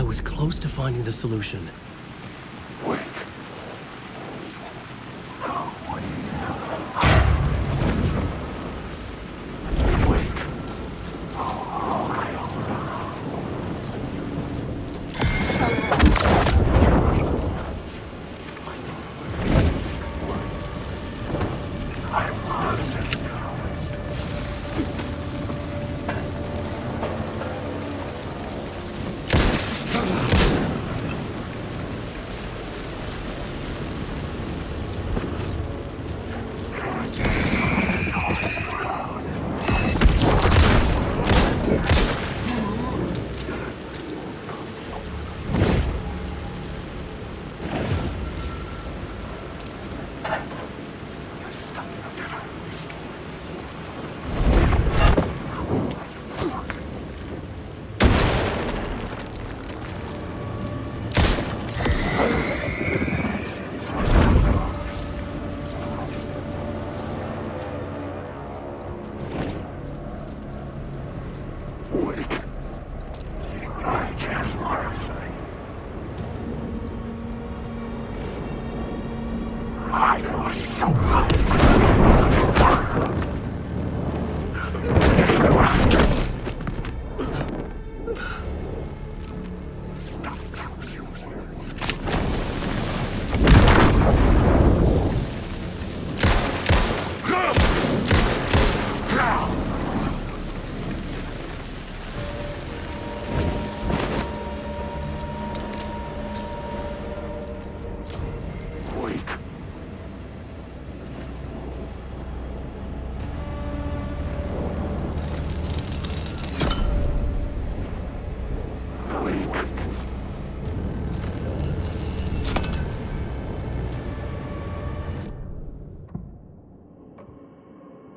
was close to finding the solution. Wait.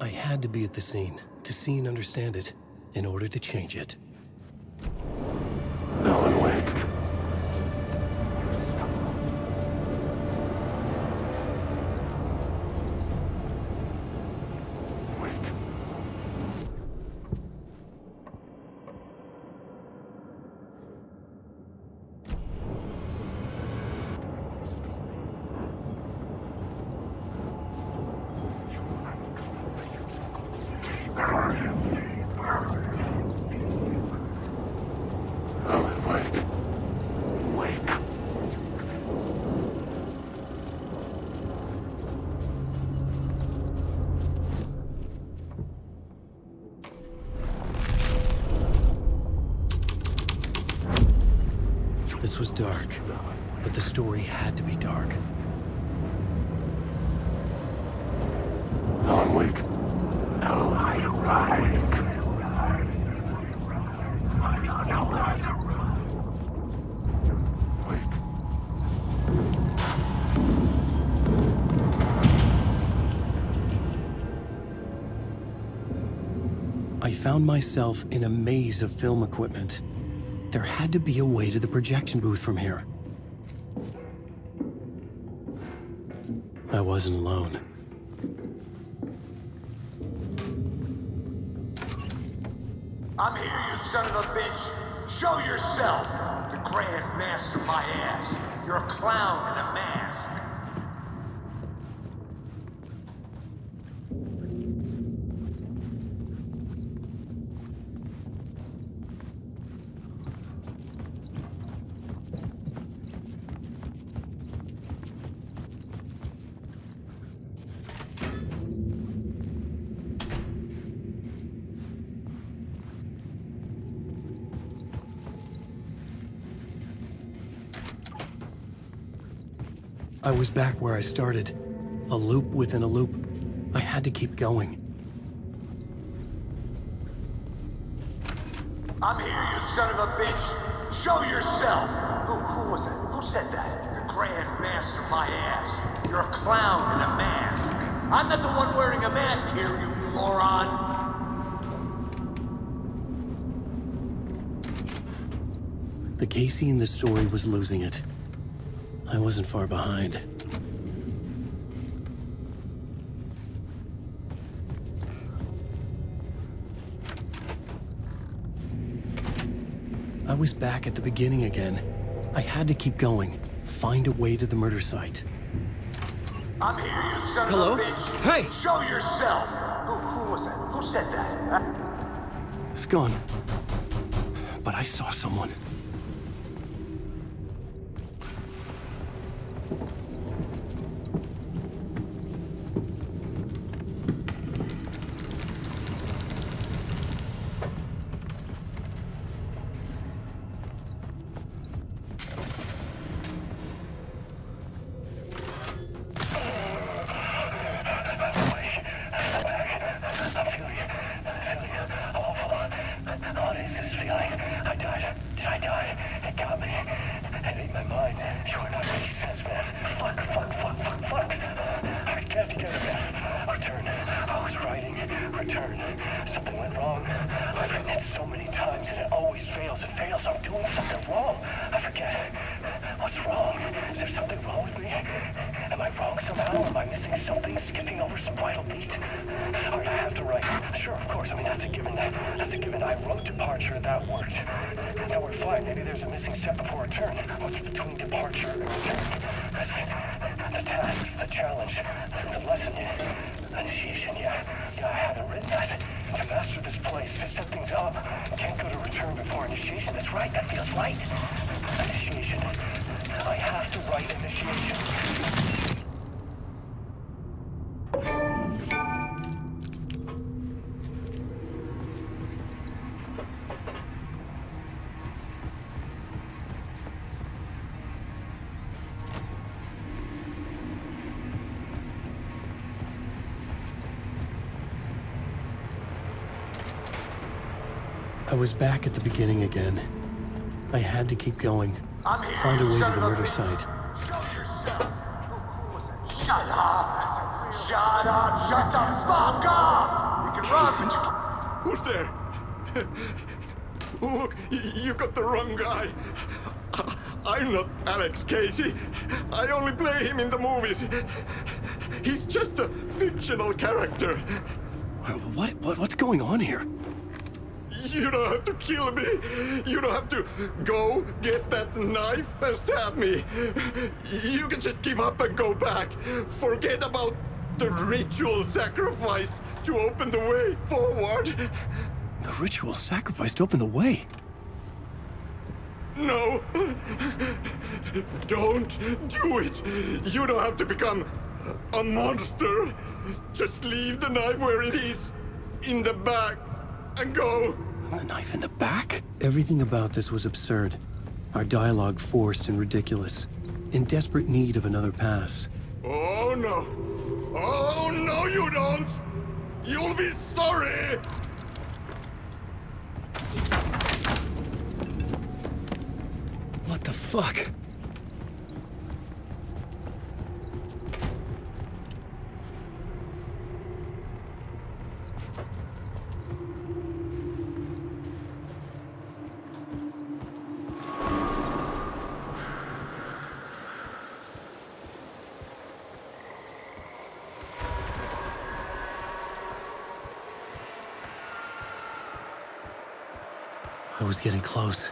I had to be at the scene, to see and understand it, in order to change it. Alan Wake. This was dark, but the story had to be dark. Alan Wake. I found myself in a maze of film equipment. There had to be a way to the projection booth from here. I wasn't alone. I'm here, you son of a bitch. Show yourself. The Grand Master my ass. You're a clown in a mask. I was back where I started. A loop within a loop. I had to keep going. I'm here, you son of a bitch. Show yourself. Who was it? Who said that? The Grand Master my ass. You're a clown in a mask. I'm not the one wearing a mask here, you moron. The Casey in the story was losing it. I wasn't far behind. I was back at the beginning again. I had to keep going, find a way to the murder site. I'm here, you son Hello? of a bitch! Hey! Show yourself! Who was that? Who said that? Huh? It's gone. But I saw someone. What is this feeling? I died. Did I die? It got me. It ate my mind. You are not making sense, man. Fuck. I get together, man. Return. I was writing. Return. Something went wrong. I've written it so many times and it always fails. It fails. I'm doing something wrong. I forget. What's wrong? Is there something wrong with me? Am I wrong somehow? Am I missing something? Skipping over some vital beat? Or do I have to write? Sure, of course. I mean, that's a given. That's a given. I wrote departure. That worked. Now we're fine. Maybe there's a missing step before return. What's between departure and return? The tasks, the challenge, the lesson, initiation, yeah, I haven't written that. To master this place, to set things up, can't go to return before initiation. That's right, that feels right. Initiation. I have to write initiation. I was back at the beginning again. I had to keep going, I'm here, find a you way to son the of a murder bitch. site. Show yourself! Who was that? Shut up! Shut up! Shut the fuck up! You can run, but you... Who's there? Look, you got the wrong guy. I'm not Alex Casey. I only play him in the movies. He's just a fictional character. What's going on here? You don't have to kill me. You don't have to go get that knife and stab me. You can just give up and go back. Forget about the ritual sacrifice to open the way forward. The ritual sacrifice to open the way. No. Don't do it. You don't have to become a monster. Just leave the knife where it is, in the back, and go. A knife in the back? Everything about this was absurd. Our dialogue forced and ridiculous. In desperate need of another pass. Oh no. Oh no, you don't. You'll be sorry. What the fuck? I was getting close.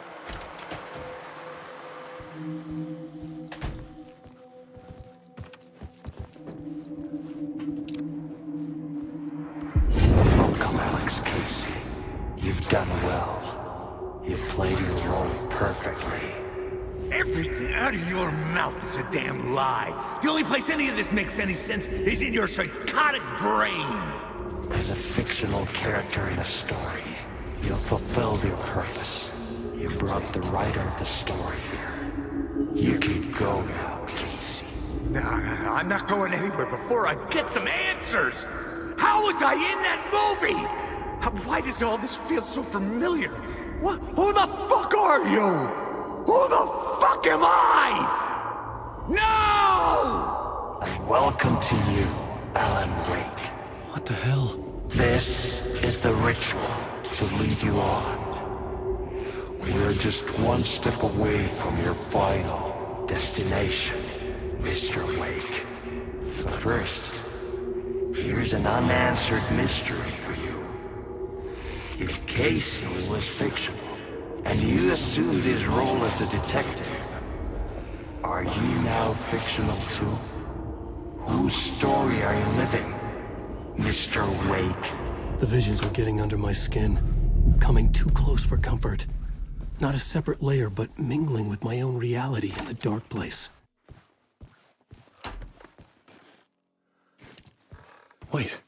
Welcome, Alex Casey. You've done well. You've played your role perfectly. Everything out of your mouth is a damn lie. The only place any of this makes any sense is in your psychotic brain. As a fictional character in a story, you've fulfilled your purpose. You brought the writer of the story here. You can go now, Casey. No, I'm not going anywhere before I get some answers. How was I in that movie? Why does all this feel so familiar? What? Who the fuck are you? Who the fuck am I? No! And welcome to you, Alan Wake. What the hell? This is the ritual to lead you on. We're just one step away from your final destination, Mr. Wake. But first, here's an unanswered mystery for you. If Casey was fictional, And you assumed his role as a detective. Are you now fictional too? Whose story are you living, Mr. Wake? The visions were getting under my skin, coming too close for comfort. Not a separate layer, but mingling with my own reality in the dark place. Wait.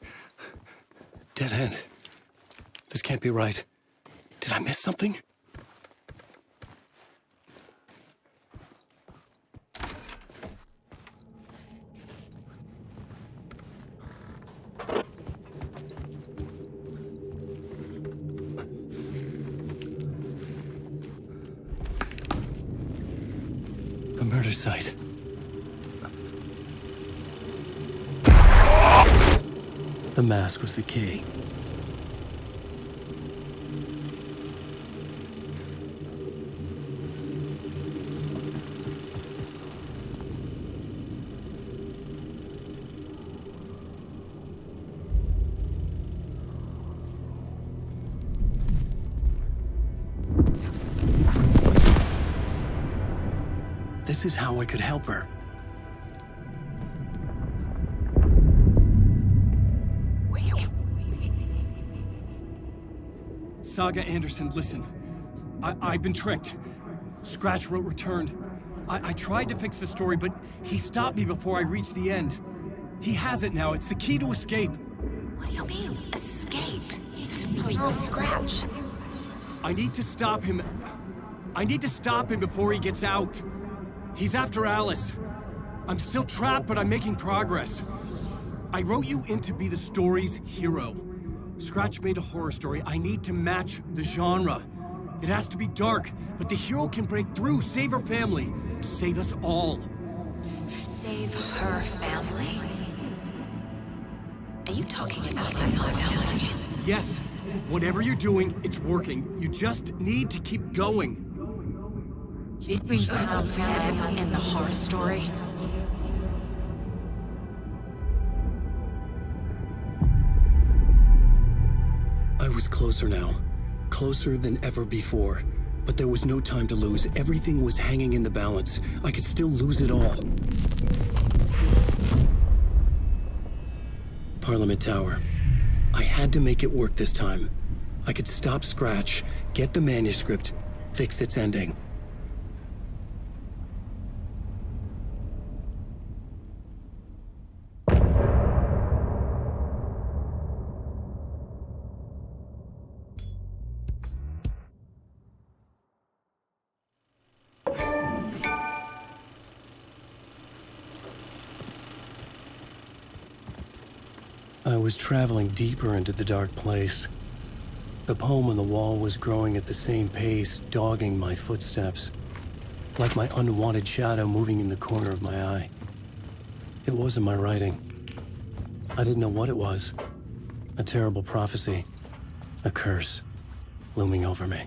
Dead end. This can't be right. Did I miss something? A murder site. The mask was the key. This is how I could help her. Saga Anderson, listen. I've been tricked. Scratch wrote returned. I tried to fix the story, but he stopped me before I reached the end. He has it now. It's the key to escape. What do you mean, escape? You're a Scratch. I need to stop him. I need to stop him before he gets out. He's after Alice. I'm still trapped, but I'm making progress. I wrote you in to be the story's hero. Scratch made a horror story. I need to match the genre. It has to be dark, but the hero can break through, save her family, save us all. Save her family? Are you talking about my family? Yes, whatever you're doing, it's working. You just need to keep going. You have them in the horror story? I was closer now. Closer than ever before. But there was no time to lose. Everything was hanging in the balance. I could still lose it all. Parliament Tower. I had to make it work this time. I could stop Scratch, get the manuscript, fix its ending. I was traveling deeper into the dark place. The poem on the wall was growing at the same pace, dogging my footsteps, like my unwanted shadow moving in the corner of my eye. It wasn't my writing. I didn't know what it was. A terrible prophecy, a curse, looming over me.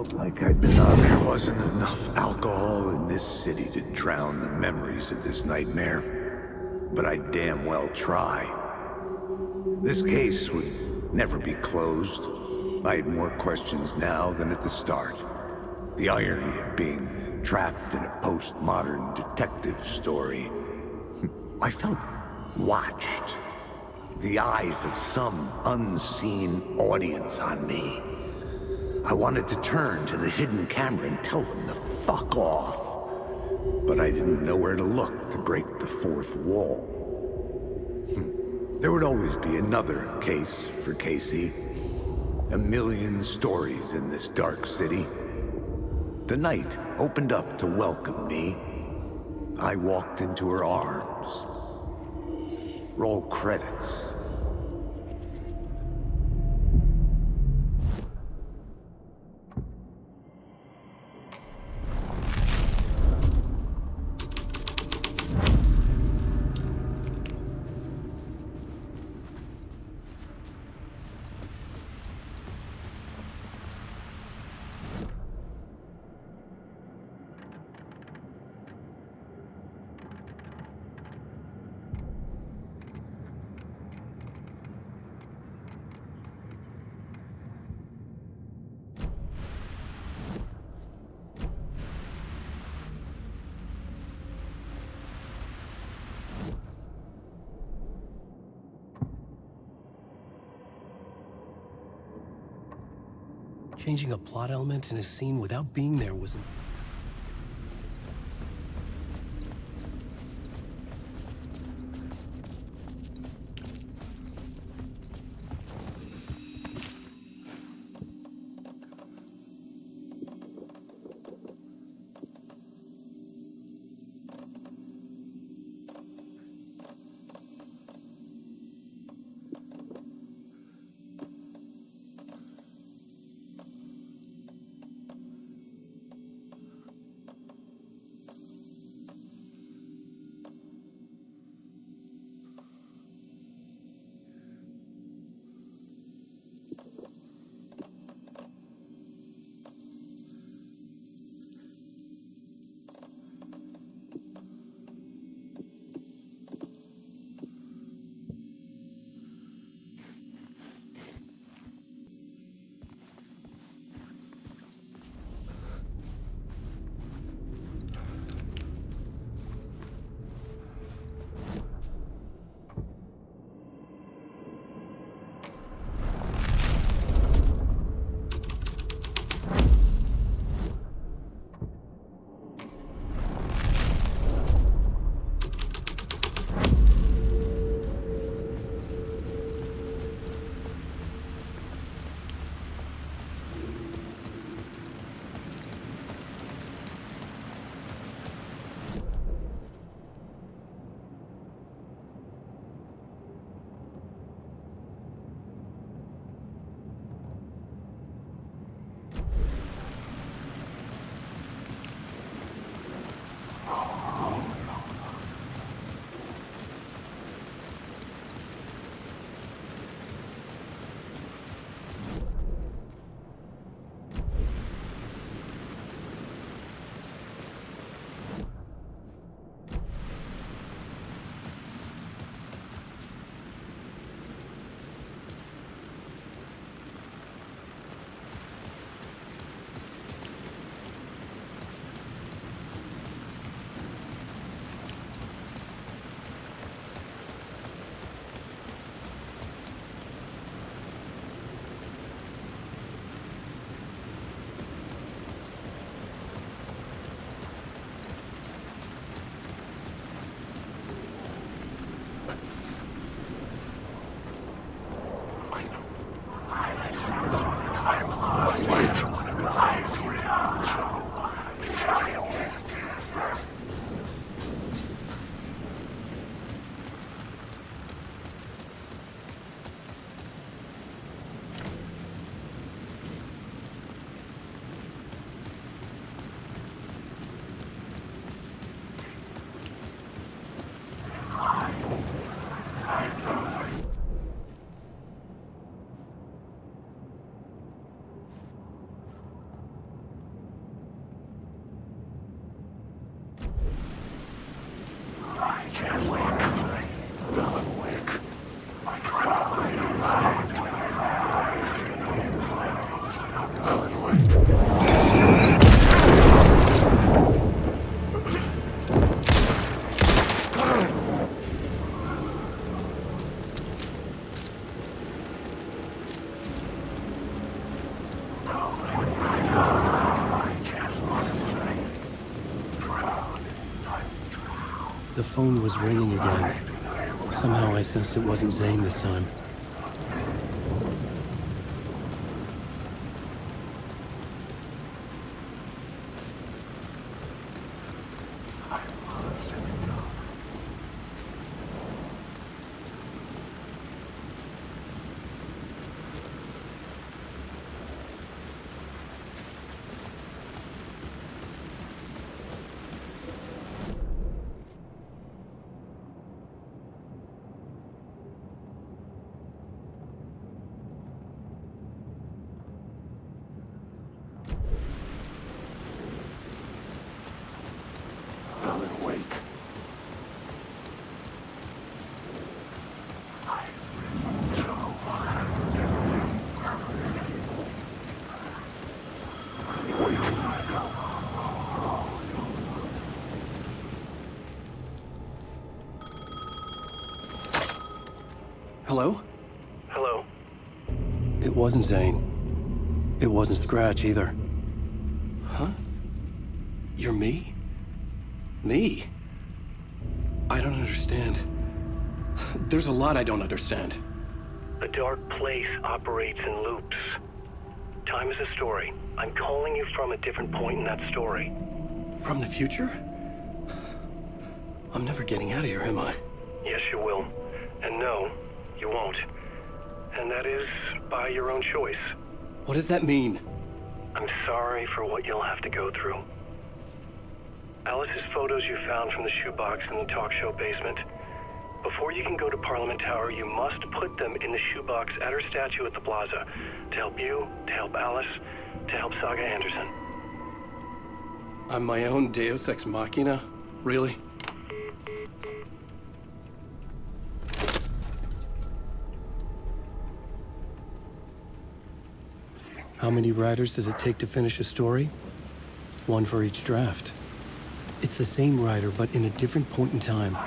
felt like I'd been on. There wasn't enough alcohol in this city to drown the memories of this nightmare, but I'd damn well try. This case would never be closed. I had more questions now than at the start. The irony of being trapped in a postmodern detective story. I felt watched. The eyes of some unseen audience on me. I wanted to turn to the hidden camera and tell them to fuck off. But I didn't know where to look to break the fourth wall. There would always be another case for Casey. A million stories in this dark city. The night opened up to welcome me. I walked into her arms. Roll credits. Changing a plot element in a scene without being there wasn't... The phone was ringing again. Somehow I sensed it wasn't Zane this time. Hello? Hello? It wasn't Zane. It wasn't Scratch either. Huh? You're me? Me? I don't understand. There's a lot I don't understand. The dark place operates in loops. Time is a story. I'm calling you from a different point in that story. From the future? I'm never getting out of here, am I? Yes, you will. And no, you won't. And that is by your own choice. What does that mean? I'm sorry for what you'll have to go through. Alice's photos you found from the shoebox in the talk show basement. Before you can go to Parliament Tower, you must put them in the shoebox at her statue at the plaza. To help you, to help Alice, to help Saga Anderson. I'm my own Deus Ex Machina? Really? How many writers does it take to finish a story? One for each draft. It's the same writer, but in a different point in time.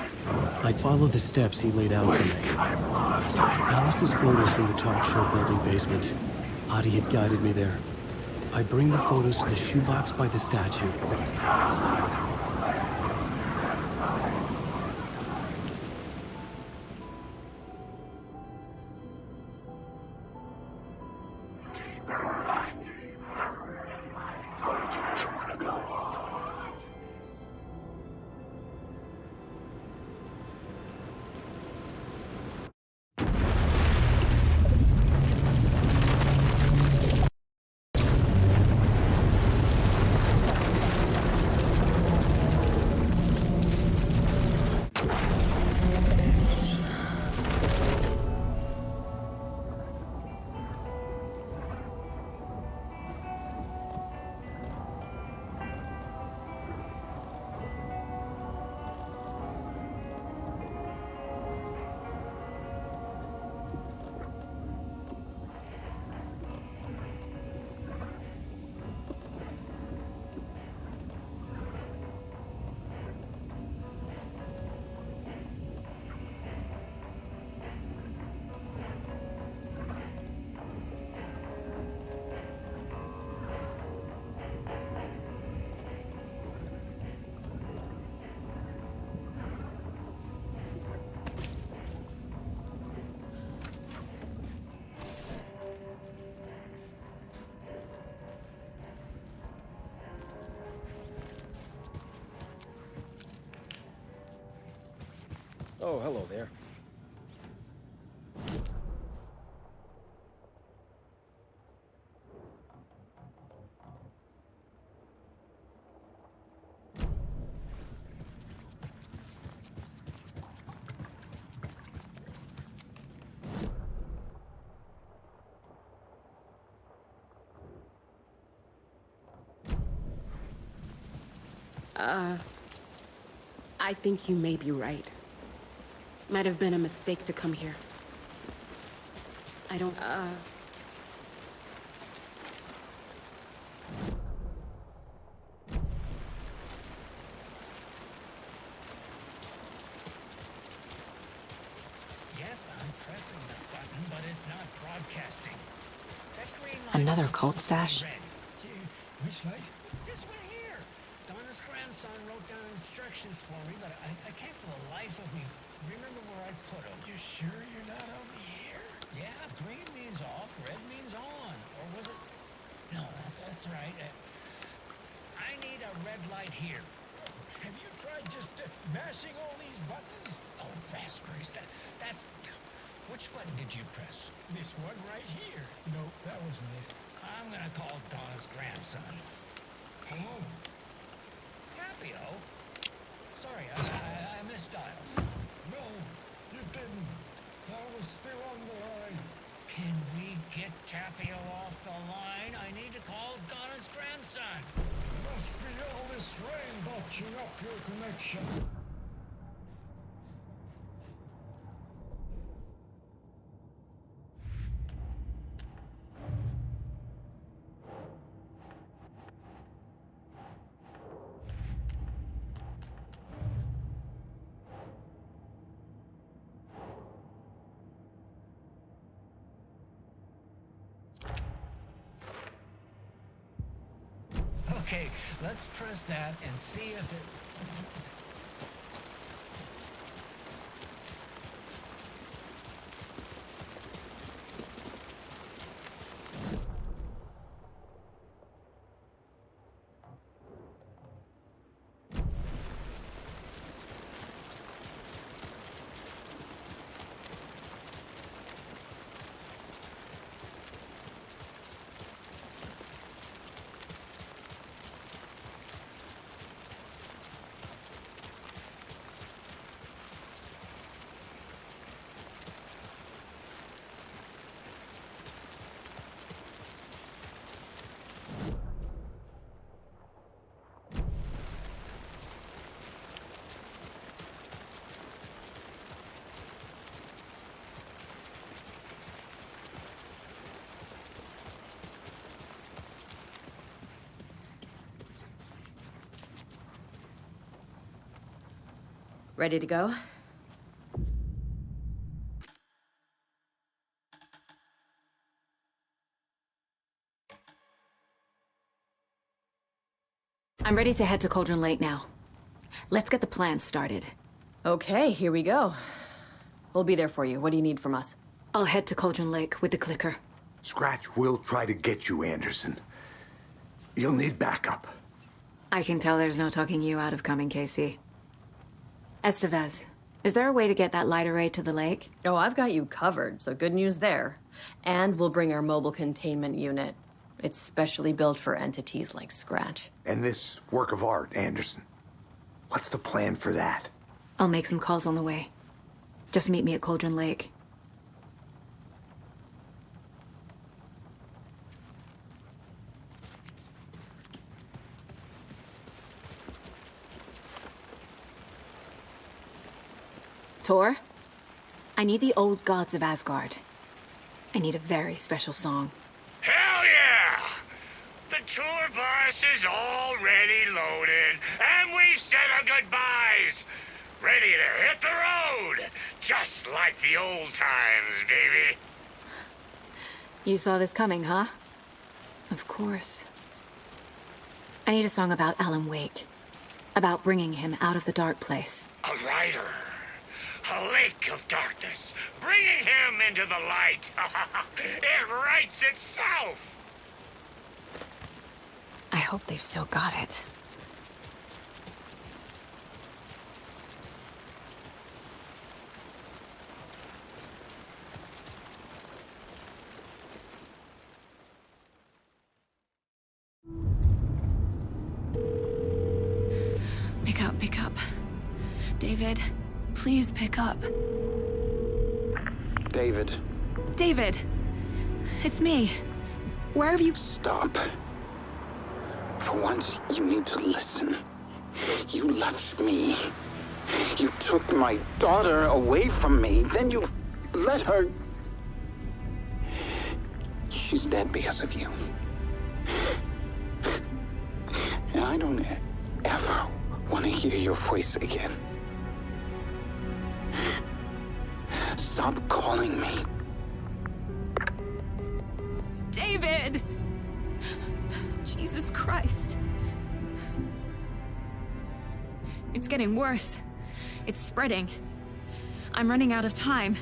I'd follow the steps he laid out for me. Alice's photos from the talk show building basement. Adi had guided me there. I'd bring the photos to the shoebox by the statue. Oh, hello there. I think you may be right. Might have been a mistake to come here. pressing the button, but it's not broadcasting. That green light Another is cult stash? red. Which light? This one here. Donna's grandson wrote down instructions for me, but I can't for the life of me remember where I put them. You sure you're not over here? Yeah, green means off, red means on. Or was it? No, that's right. I need a red light here. Have you tried just mashing all these buttons? Oh, raspberries. That's... Which button did you press? This one right here. No, that wasn't it. I'm gonna call Donna's grandson. Hello? Capio? Sorry, I misdialed. No, you didn't. I was still on the line. Can we get Capio off the line? I need to call Donna's grandson. Must be all this rain botching up your connection. Okay, let's press that and see if it... Ready to go? I'm ready to head to Cauldron Lake now. Let's get the plan started. Okay, here we go. We'll be there for you. What do you need from us? I'll head to Cauldron Lake with the clicker. Scratch will try to get you, Anderson. You'll need backup. I can tell there's no talking you out of coming, Casey. Estevez, is there a way to get that light array to the lake? Oh, I've got you covered, so good news there. And we'll bring our mobile containment unit. It's specially built for entities like Scratch. And this work of art, Anderson. What's the plan for that? I'll make some calls on the way. Just meet me at Cauldron Lake. Tor, I need the old gods of Asgard. I need a very special song. Hell yeah! The tour bus is already loaded, and we've said our goodbyes. Ready to hit the road, just like the old times, baby. You saw this coming, huh? Of course. I need a song about Alan Wake. About bringing him out of the dark place. A rider. A lake of darkness, bringing him into the light. It writes itself. I hope they've still got it. Pick up. David, please pick up. David. David! It's me. Where have you... Stop. For once, you need to listen. You left me. You took my daughter away from me. Then you let her... She's dead because of you. And I don't ever want to hear your voice again. Stop calling me. David! Jesus Christ. It's getting worse. It's spreading. I'm running out of time.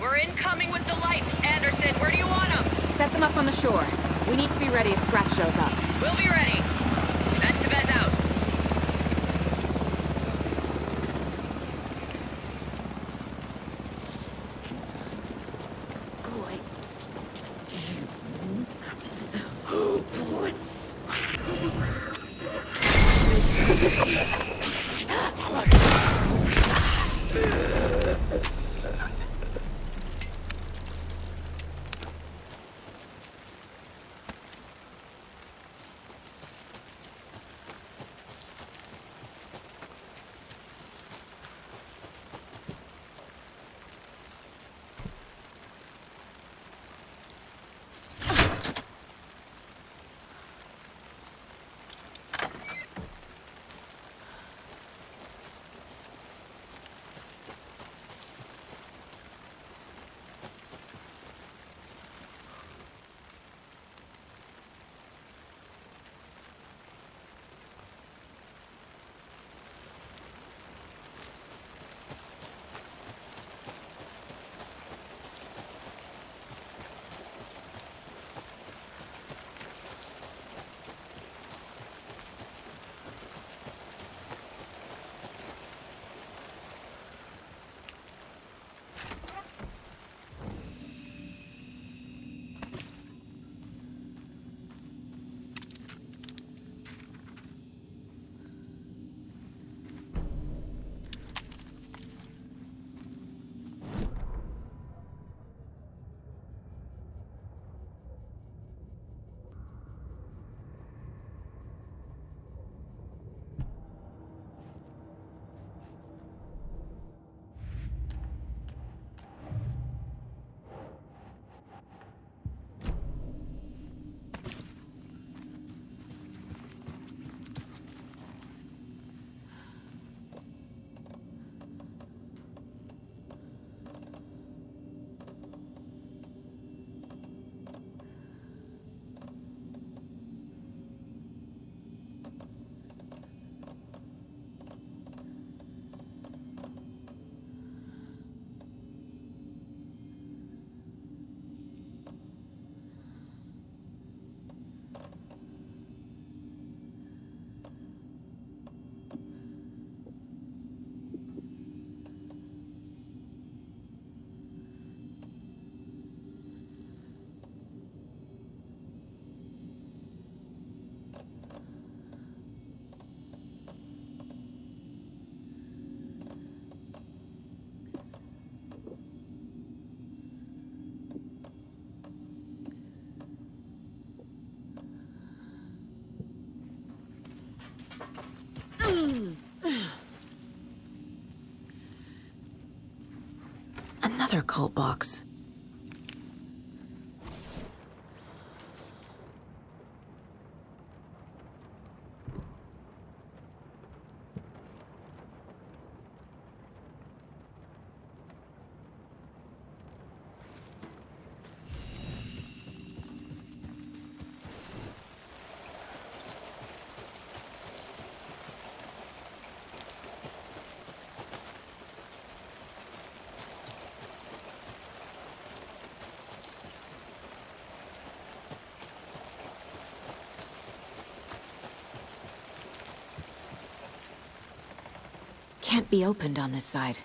We're incoming with the lights, Anderson. Where do you want them? Set them up on the shore. We need to be ready if Scratch shows up. We'll be ready. Estevez out. Another cult box. can't be opened on this side.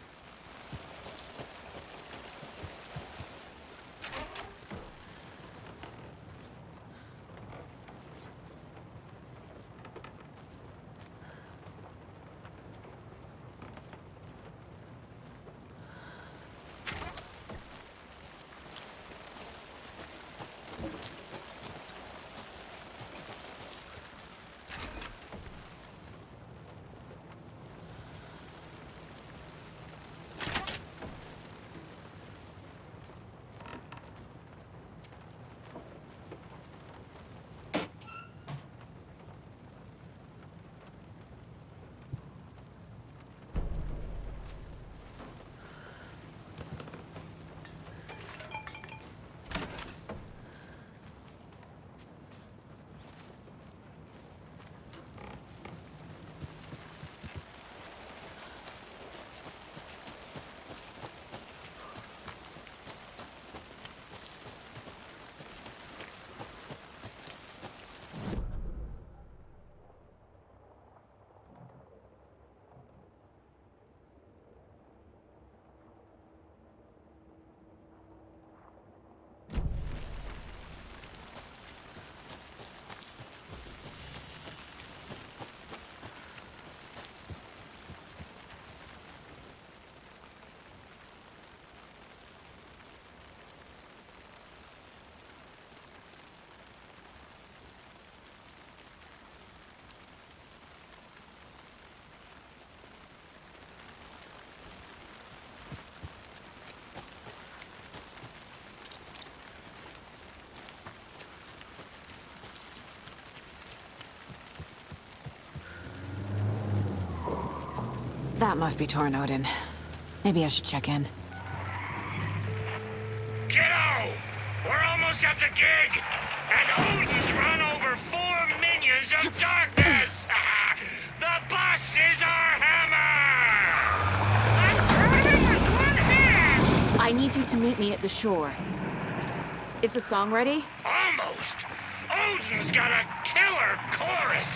That must be torn Odin. Maybe I should check in. Kiddo! We're almost at the gig! And Odin's run over 4 minions of darkness! The boss is our hammer! I'm driving with one hand! I need you to meet me at the shore. Is the song ready? Almost! Odin's got a killer chorus!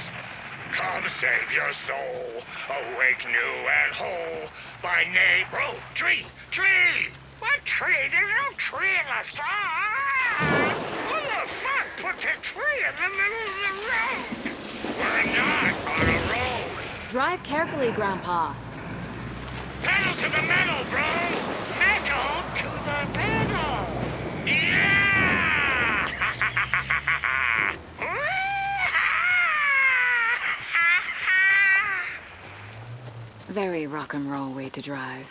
Come save your soul, awake new and whole, by name... Oh, tree! Tree! What tree? There's no tree in the song! Who the fuck put the tree in the middle of the road? We're not on a road! Drive carefully, Grandpa. Pedal to the metal, bro! Metal to the metal! Yeah! Very rock and roll way to drive.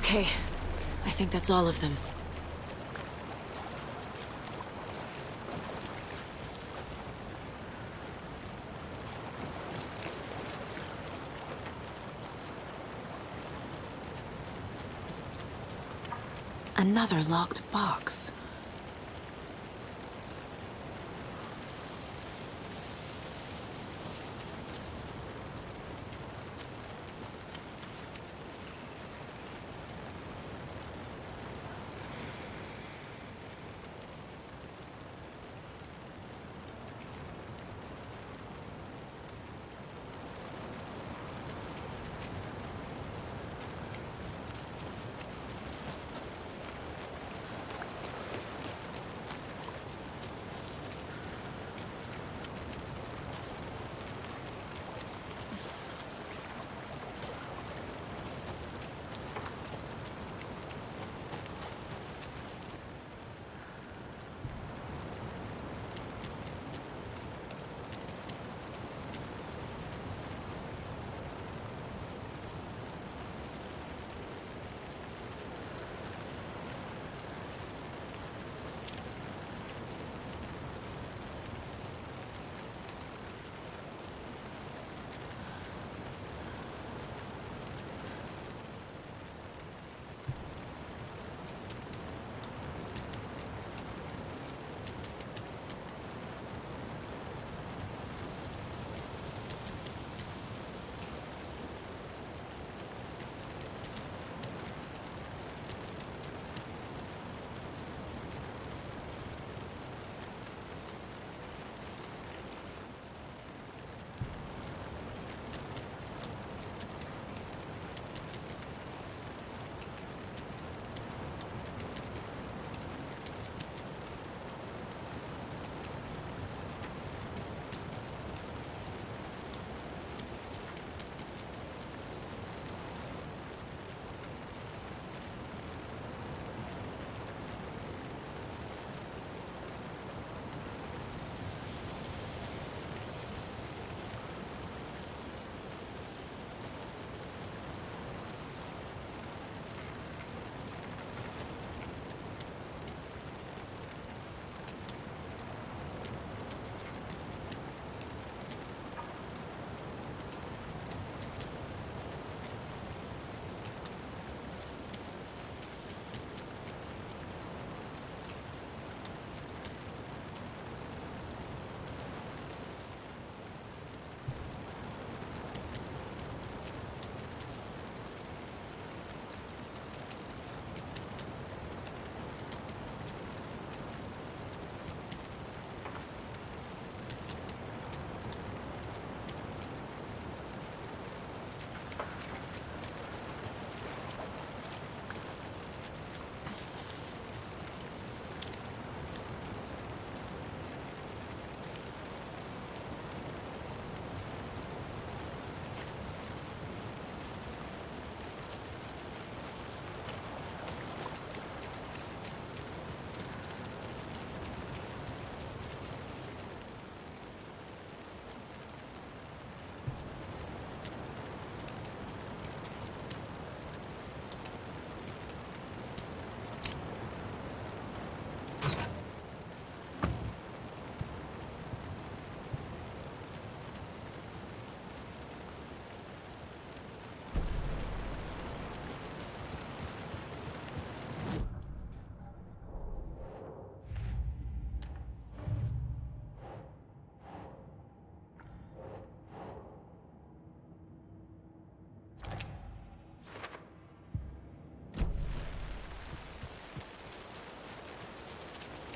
Okay, I think that's all of them. Another locked box.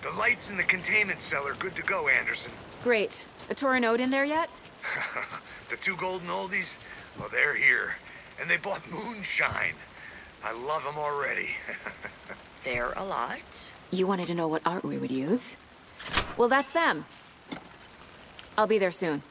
The lights in the containment cell are good to go, Anderson. Great. A Torin Ode in there yet? The two golden oldies? Well, they're here. And they bought moonshine. I love them already. They're a lot. You wanted to know what art we would use? Well, that's them. I'll be there soon.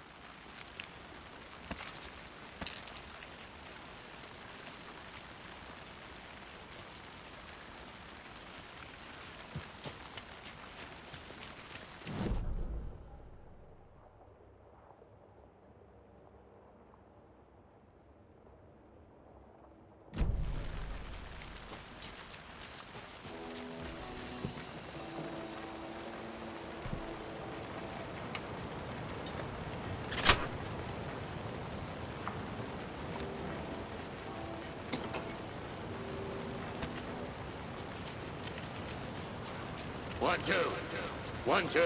1, 2. 1, 2.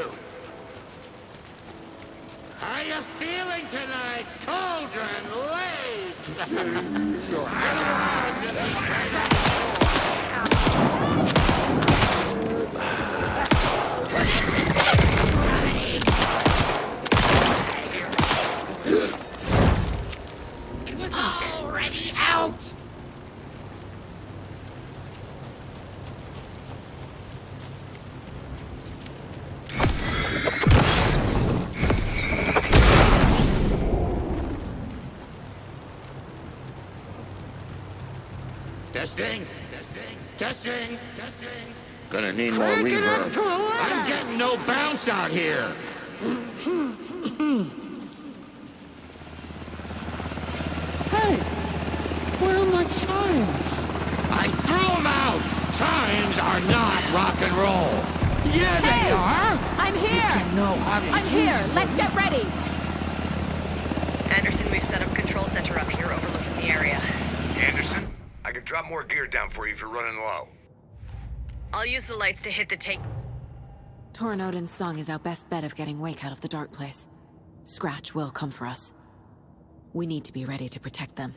How you feeling tonight, Cauldron Lake? It was already out! Testing. Gonna need more reverb. I'm getting no bounce out here. Hey, where are my chimes? I threw them out. Chimes are not rock and roll. Yeah, they are. I'm here. I'm here. Let's get ready. Anderson, we've set up control center up here overlooking the area. Anderson, I can drop more gear down for you if you're running low. I'll use the lights to hit the tape. Tornodin's song is our best bet of getting Wake out of the dark place. Scratch will come for us. We need to be ready to protect them.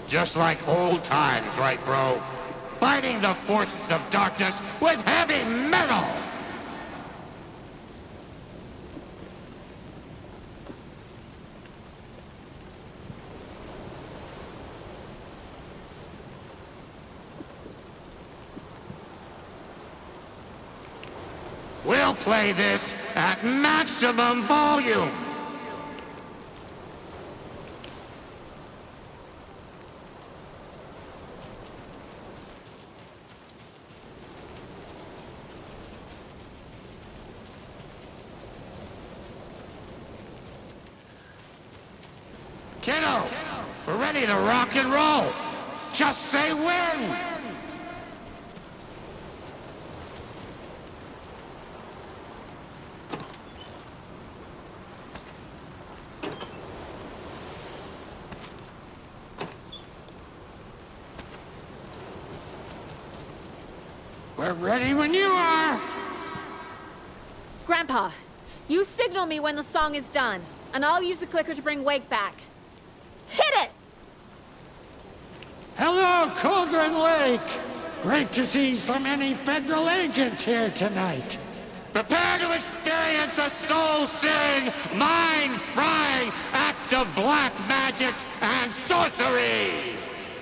Just like old times, right, bro? Fighting the forces of darkness with heavy metal! We'll play this at maximum volume! Kiddo, we're ready to rock and roll. Just say when. We're ready when you are. Grandpa, you signal me when the song is done, and I'll use the clicker to bring Wake back. Hit it! Hello, Cauldron Lake. Great to see so many federal agents here tonight. Prepare to experience a soul-searing, mind-frying act of black magic and sorcery!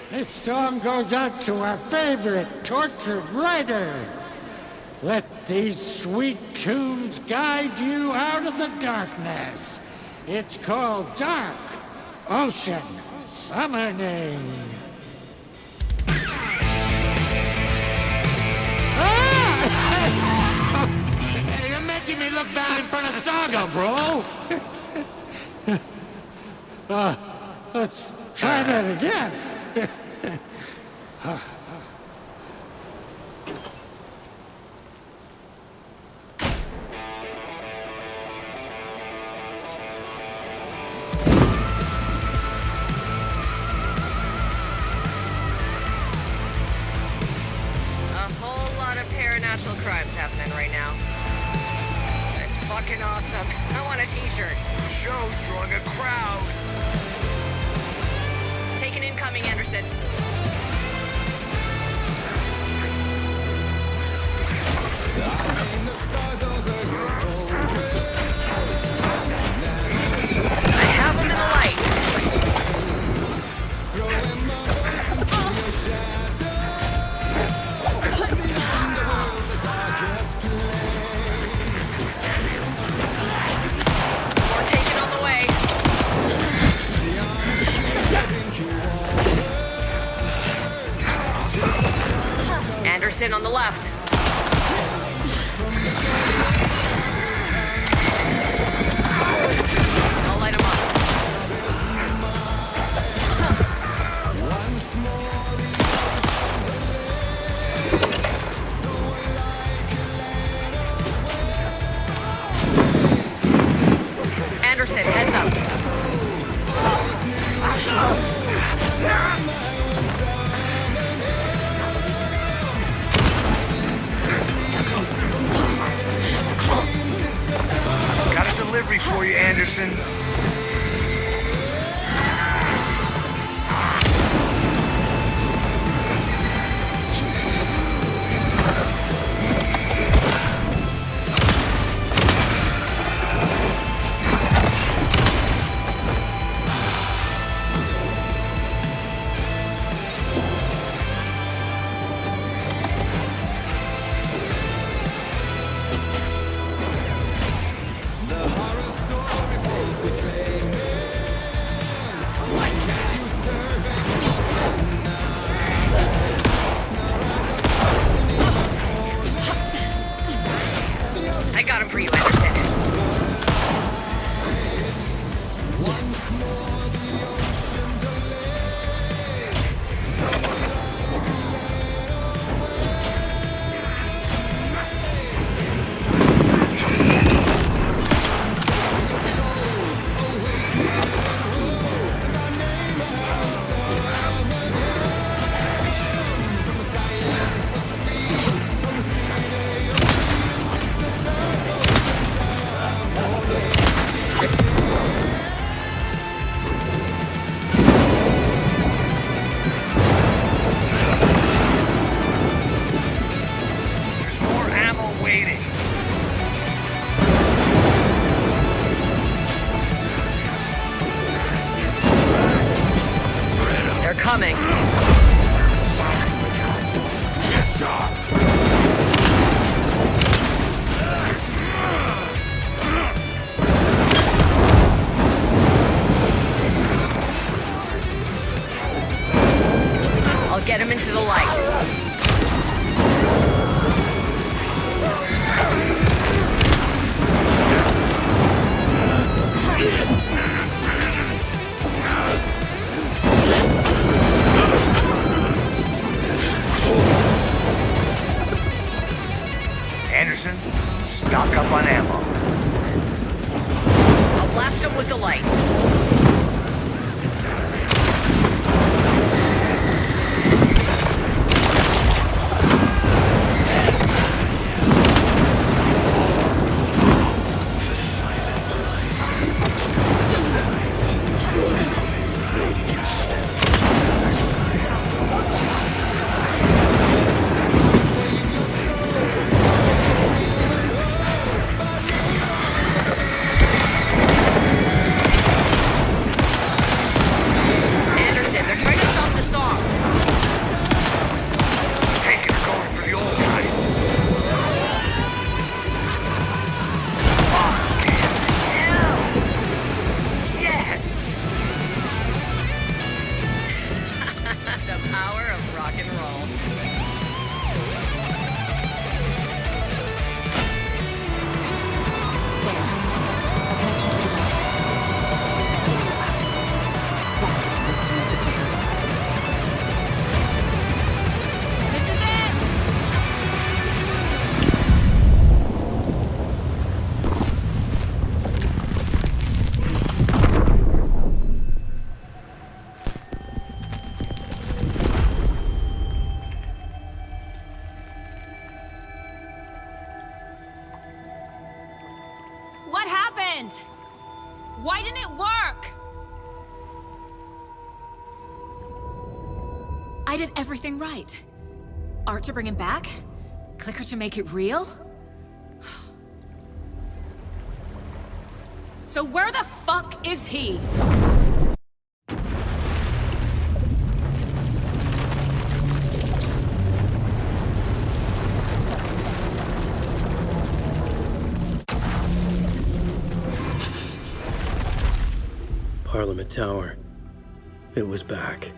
This song goes out to our favorite tortured writer. Let these sweet tunes guide you out of the darkness. It's called Dark Ocean Summoning. Hey, you're making me look bad in front of Saga, bro! Let's try that again. Natural crimes happening right now. It's fucking awesome. I want a t-shirt. The show's drawing a crowd. Take an incoming, Anderson. I have him in the light. Anderson on the left. Got a delivery for you, Anderson. I got him for you, Anderson. There's more ammo waiting. They're coming. I'll get him into the light. Anderson, stock up on ammo. I'll blast him with the light. Anderson, they're trying to stop the song. Taking her going for the old guys. Yes! The power of rock and roll. This is it! What happened? Why didn't it work? I did everything right. Art to bring him back? Clicker to make it real? So where the fuck is he? Parliament Tower. It was back.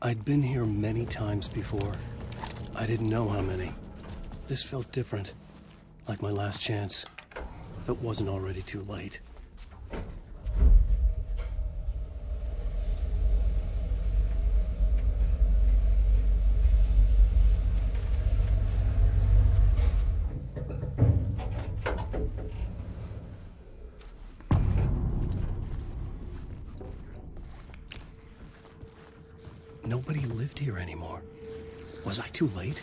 I'd been here many times before. I didn't know how many. This felt different, like my last chance, if it wasn't already too late. Nobody lived here anymore. Was I too late?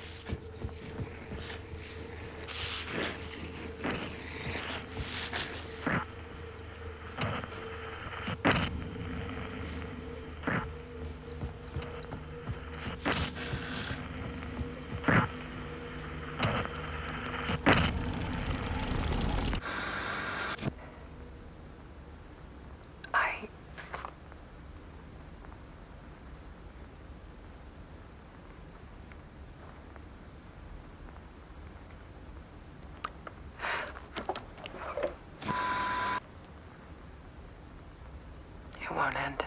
It won't end.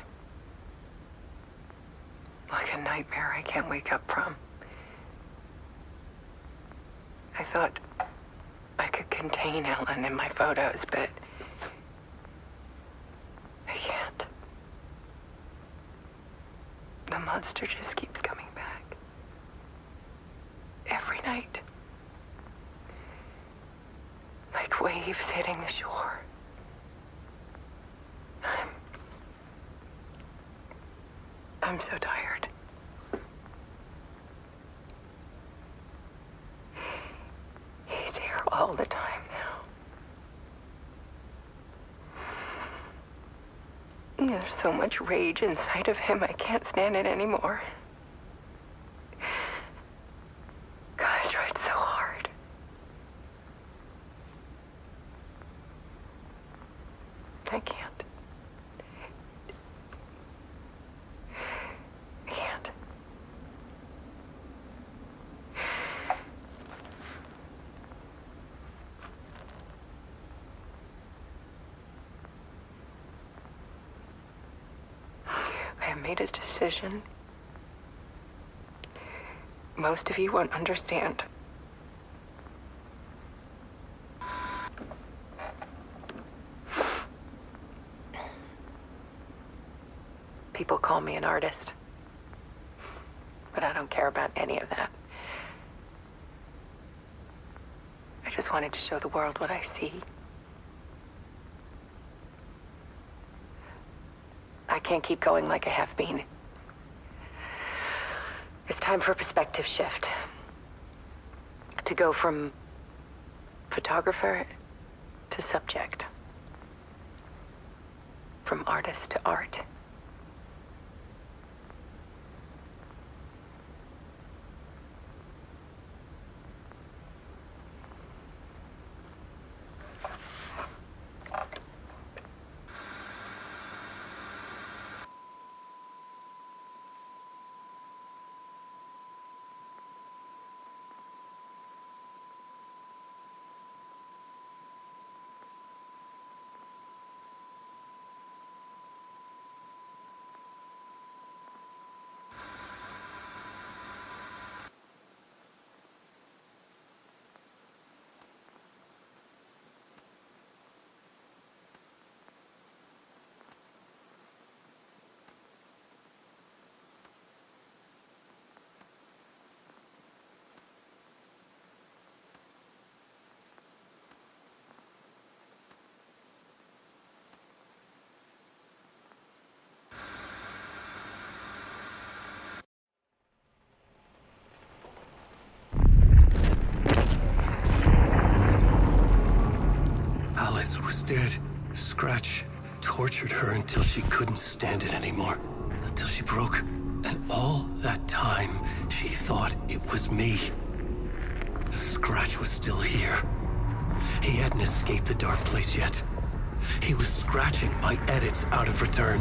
Like a nightmare I can't wake up from. I thought I could contain Ellen in my photos, but I can't. The monster just keeps coming back. Every night. Like waves hitting the shore. I'm so tired. He's here all the time now. There's so much rage inside of him, I can't stand it anymore. God, I tried so hard. I can't. I made a decision. Most of you won't understand. People call me an artist, but I don't care about any of that. I just wanted to show the world what I see. I can't keep going like I have been. It's time for a perspective shift. To go from photographer to subject. From artist to art. Alice was dead. Scratch tortured her until she couldn't stand it anymore. Until she broke. And all that time, she thought it was me. Scratch was still here. He hadn't escaped the dark place yet. He was scratching my edits out of return.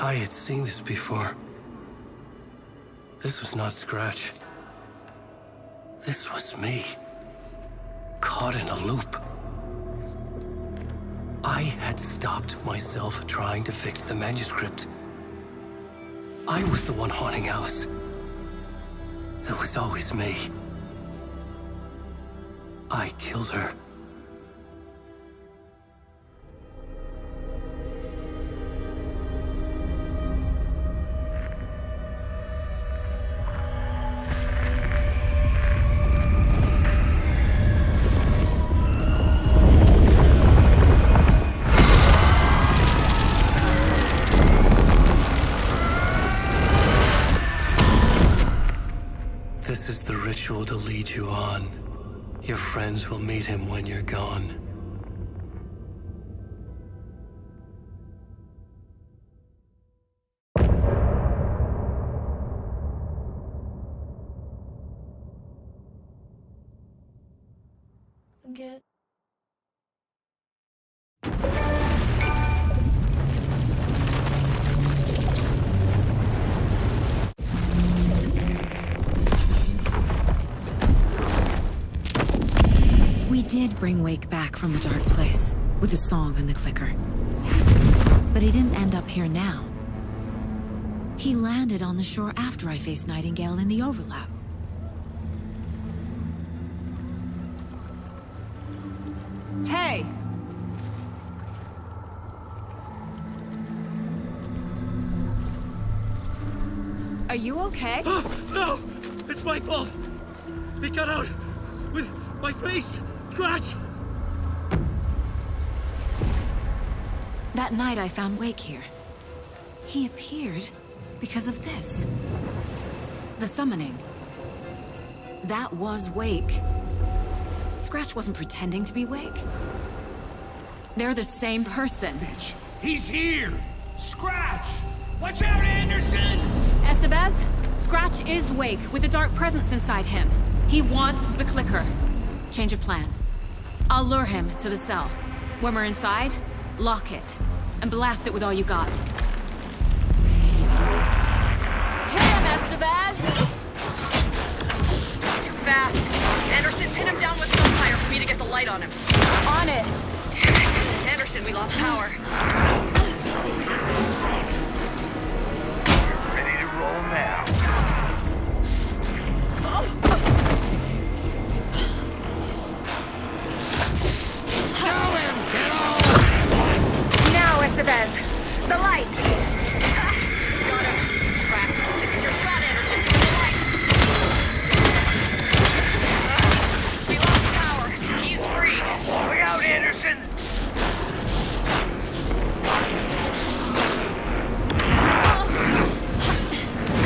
I had seen this before. This was not Scratch. This was me. Caught in a loop. I had stopped myself trying to fix the manuscript. I was the one haunting Alice. It was always me. I killed her. This is the ritual to lead you on. Your friends will meet him when you're gone. Get... We did bring Wake back from the dark place, with the song and the clicker. But he didn't end up here now. He landed on the shore after I faced Nightingale in the overlap. Hey! Are you okay? No! It's my fault! He got out with my face! Scratch! That night I found Wake here. He appeared because of this. The summoning. That was Wake. Scratch wasn't pretending to be Wake. They're the same person. Bitch, he's here! Scratch! Watch out, Anderson! Estevez, Scratch is Wake with the dark presence inside him. He wants the clicker. Change of plan. I'll lure him to the cell. When we're inside, lock it. And blast it with all you got. Hit him, Estevez! Too fast. Anderson, pin him down with gunfire for me to get the light on him. On it! Damn it. Anderson, we lost power. Ready to roll now. Show him, kiddo! Now, Estevez. The light. Got him. Crap. This is your shot, Anderson. The light. We lost power. He's free. Look out, Anderson!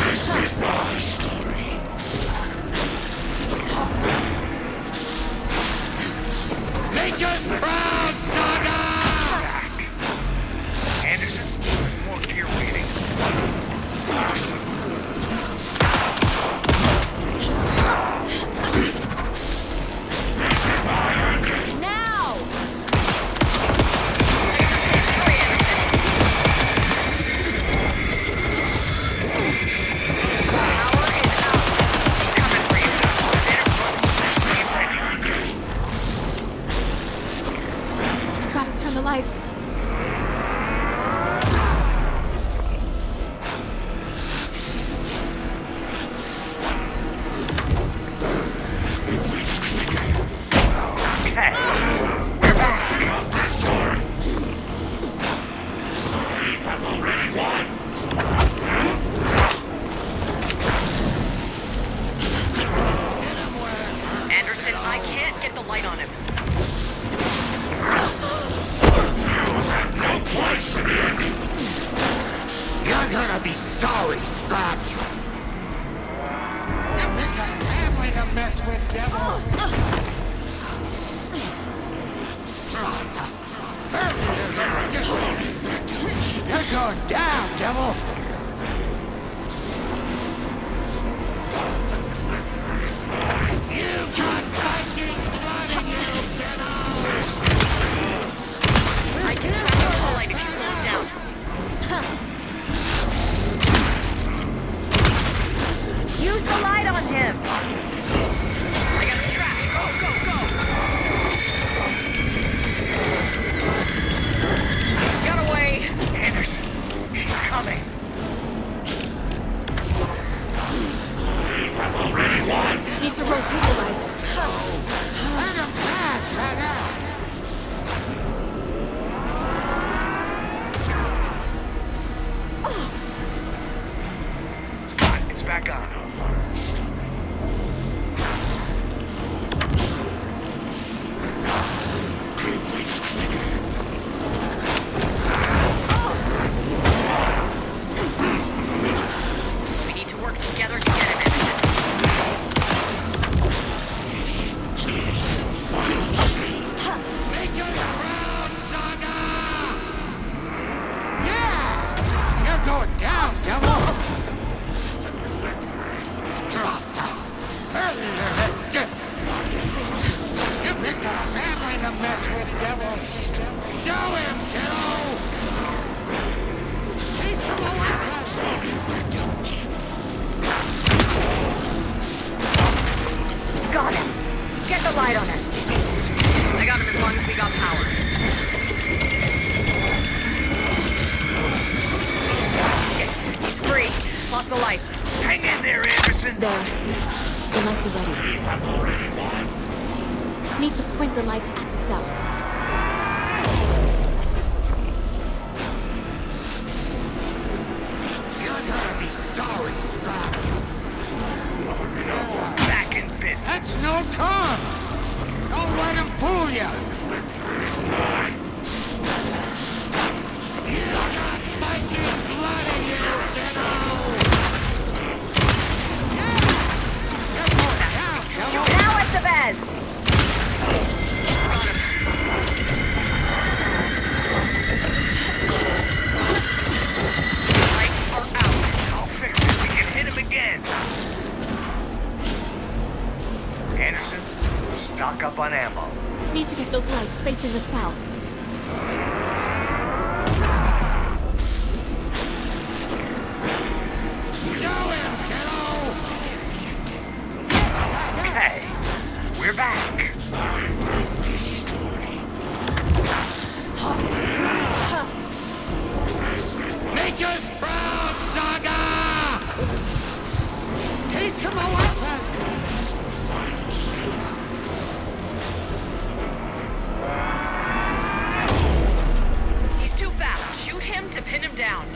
This is my story. Make us proud, Saga! Anderson, more gear waiting. Now! Gotta turn the lights. Anderson, I can't get the light on him. No place in. You're gonna be sorry, Scratch. It's a family to mess with, devil. You're going down, devil. You got fighting blood in you, devil. I can track the light if you slow it down. back on. We need to work together to get him, Anderson. Make your proud, Saga! Yeah! You're going down, devil! Drop down. You picked a family to mess with, devil. Show him, kiddo! Teach him a lesson! Got him. Get the light on him. I got him as long as we got power. Shit, he's free. Lost the lights. Hang in there, Anderson. There. The lights are ready. Need to point the lights at the cell. You're gonna be sorry, Scott. Back in business. That's no time! Don't let him fool you! You're not fighting blood in you, kiddo! Yeah! You're going down, kiddo! Now, Estevez! Lights are out. I'll fix it. We can hit him again. Anderson, stock up on ammo. Need to get those lights facing the cell. Show him, kiddo! Okay, we're back. Make us proud, Saga! Teach him a lesson! He's too fast. Shoot him to pin him down.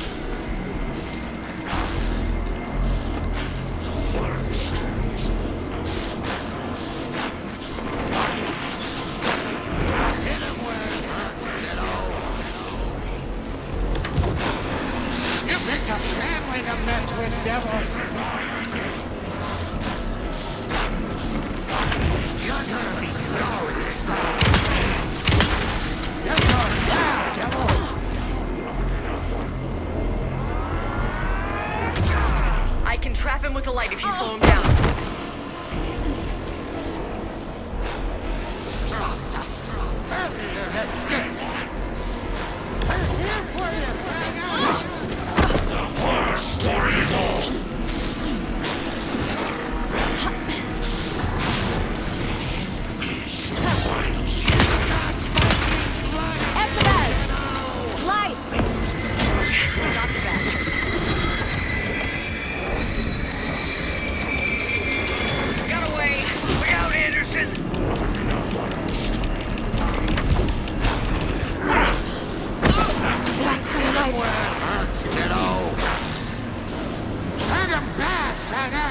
Hit him where it hurts, kiddo! You picked a family to mess with, devils! You're gonna be sorry, Scott! You're going down, devil! I can trap him with a light if you slow him down. Estevez! Lights! Got the bastard. Got away. Look out, Anderson. Turn the lights. Where it hurts, kiddo! Turn him back, Saga!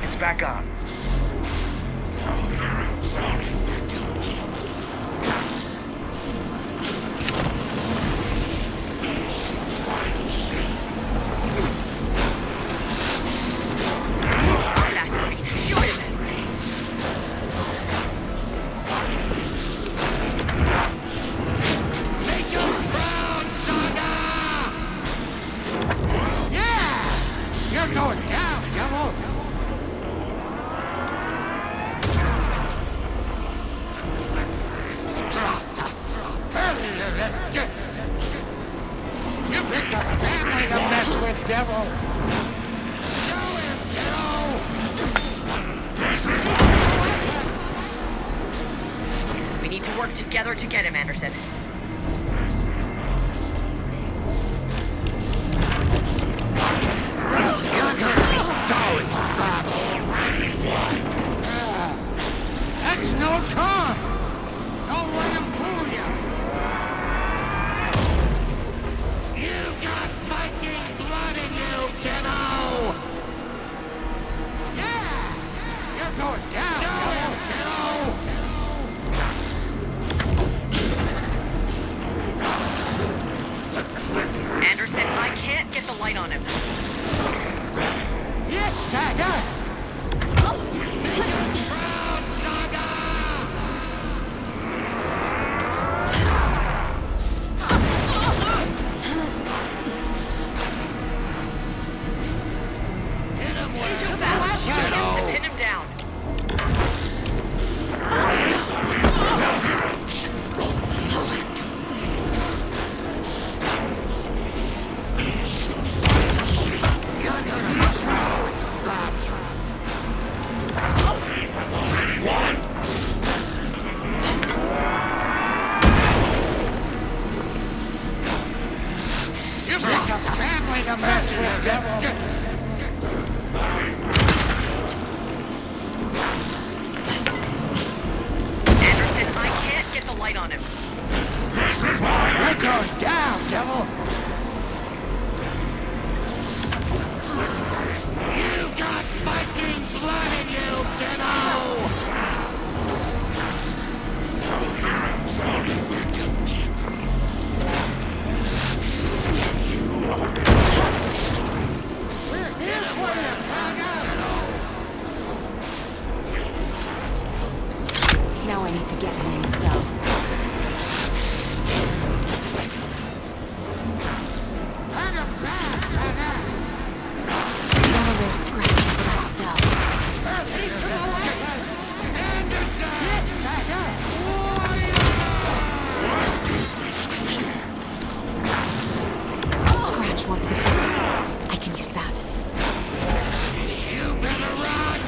It's back on. Bastard. Shoot him. Make us proud, Saga! Yeah! You're going down, devil! You picked a family to mess with, devil! Show him, kiddo! We need to work together to get him, Anderson. You're gonna be sorry, Scott! That's no time! Don't let him fool you! on him. This is why you're going down, devil! You got Viking blood in you, kiddo! We're here for you, Saga! Now I need to get him in the cell. Hang him back, Saga! Gotta wear Scratch into that cell. Earthy to the right! Anderson! Yes, Saga! Scratch wants the clicker. I can use that. You better run!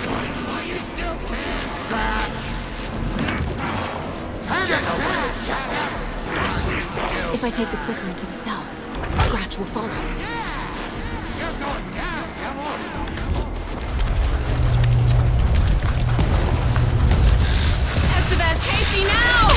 While you still can, Scratch! Hang him back, Saga! If I take the clicker into the cell, Scratch will follow. You're going down, devil! Estevez, Casey, now!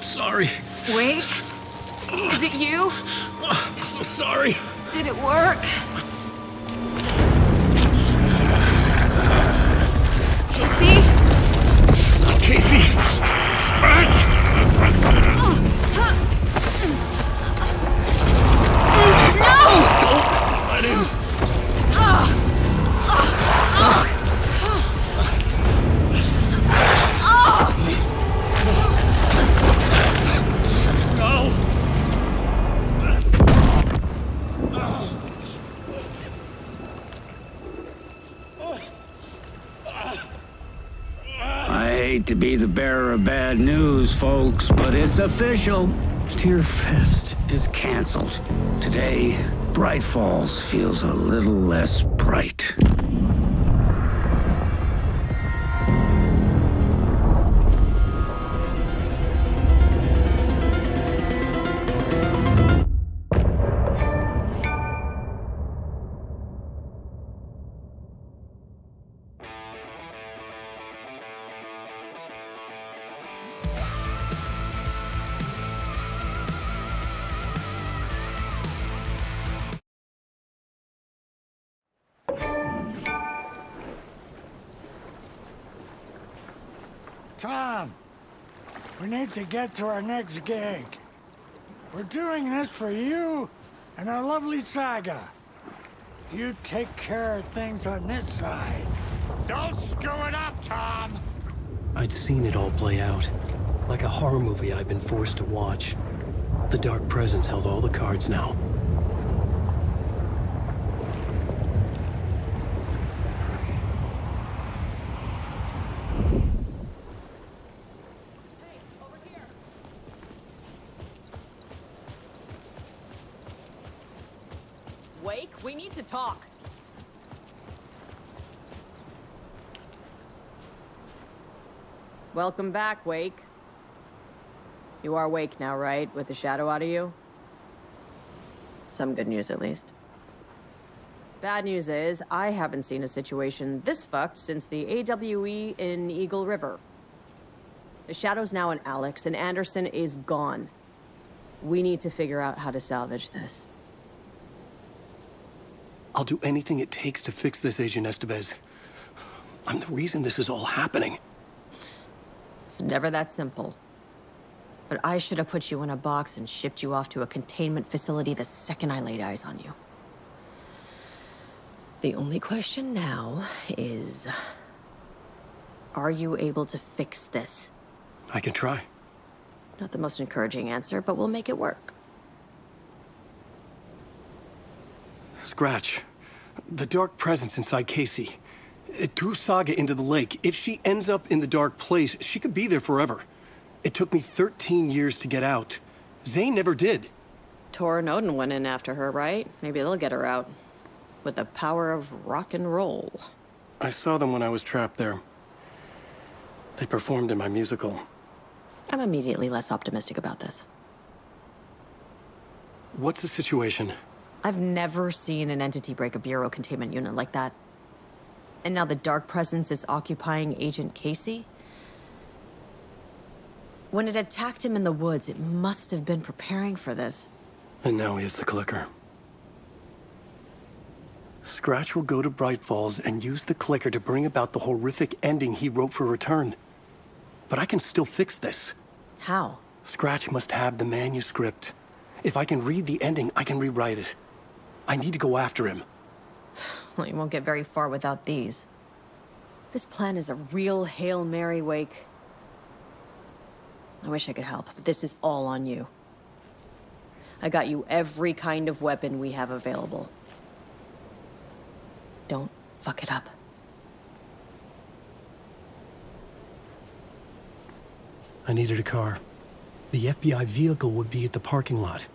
Sorry. Wake? Is it you? I'm so sorry. Did it work? Casey? Casey! Scratch! No! Don't let him. I hate to be the bearer of bad news, folks, but it's official. Tear Fest is canceled. Today, Bright Falls feels a little less bright. Tom, we need to get to our next gig. We're doing this for you and our lovely Saga. You take care of things on this side. Don't screw it up, Tom! I'd seen it all play out. Like a horror movie I'd been forced to watch. The Dark Presence held all the cards now. Wake, we need to talk. Welcome back, Wake. You are Wake now, right? With the shadow out of you? Some good news, at least. Bad news is, I haven't seen a situation this fucked since the AWE in Eagle River. The shadow's now in Alex, and Anderson is gone. We need to figure out how to salvage this. I'll do anything it takes to fix this, Agent Estevez. I'm the reason this is all happening. It's never that simple. But I should have put you in a box and shipped you off to a containment facility the second I laid eyes on you. The only question now is... are you able to fix this? I can try. Not the most encouraging answer, but we'll make it work. Scratch. The Dark Presence inside Casey. It threw Saga into the lake. If she ends up in the dark place, she could be there forever. It took me 13 years to get out. Zane never did. Tor and Odin went in after her, right? Maybe they'll get her out. With the power of rock and roll. I saw them when I was trapped there. They performed in my musical. I'm immediately less optimistic about this. What's the situation? I've never seen an entity break a bureau containment unit like that. And now the Dark Presence is occupying Agent Casey? When it attacked him in the woods, it must have been preparing for this. And now he has the clicker. Scratch will go to Bright Falls and use the clicker to bring about the horrific ending he wrote for Return. But I can still fix this. How? Scratch must have the manuscript. If I can read the ending, I can rewrite it. I need to go after him. Well, you won't get very far without these. This plan is a real Hail Mary, Wake. I wish I could help, but this is all on you. I got you every kind of weapon we have available. Don't fuck it up. I needed a car. The FBI vehicle would be at the parking lot.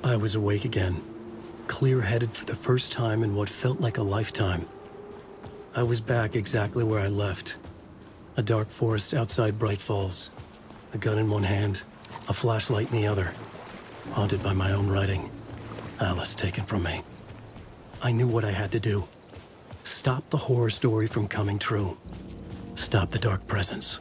I was awake again, clear-headed for the first time in what felt like a lifetime. I was back exactly where I left. A dark forest outside Bright Falls. A gun in one hand, a flashlight in the other. Haunted by my own writing. Alice taken from me. I knew what I had to do. Stop the horror story from coming true. Stop the dark presence.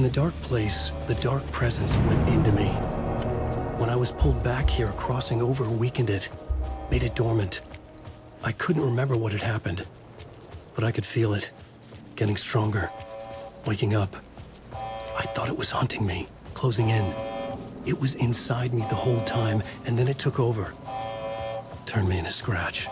the dark place, the dark presence went into me. When I was pulled back here, crossing over weakened it, made it dormant. I couldn't remember what had happened, but I could feel it, getting stronger, waking up. I thought it was hunting me, closing in. It was inside me the whole time, and then it took over. Turned me into Scratch.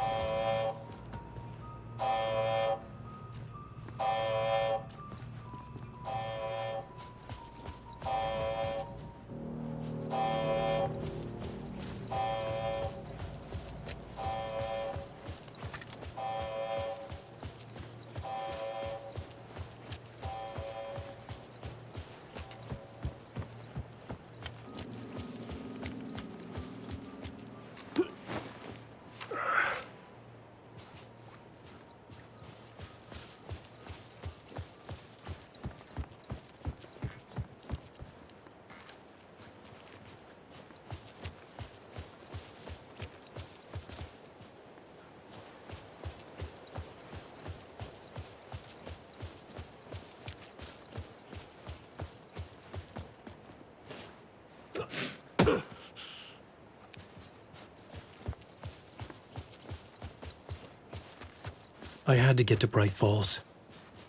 I had to get to Bright Falls.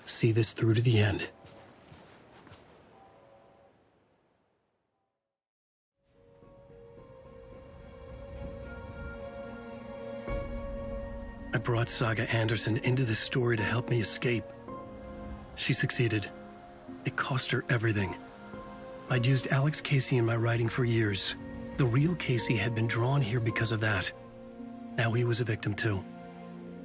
See this through to the end. I brought Saga Anderson into this story to help me escape. She succeeded. It cost her everything. I'd used Alex Casey in my writing for years. The real Casey had been drawn here because of that. Now he was a victim too.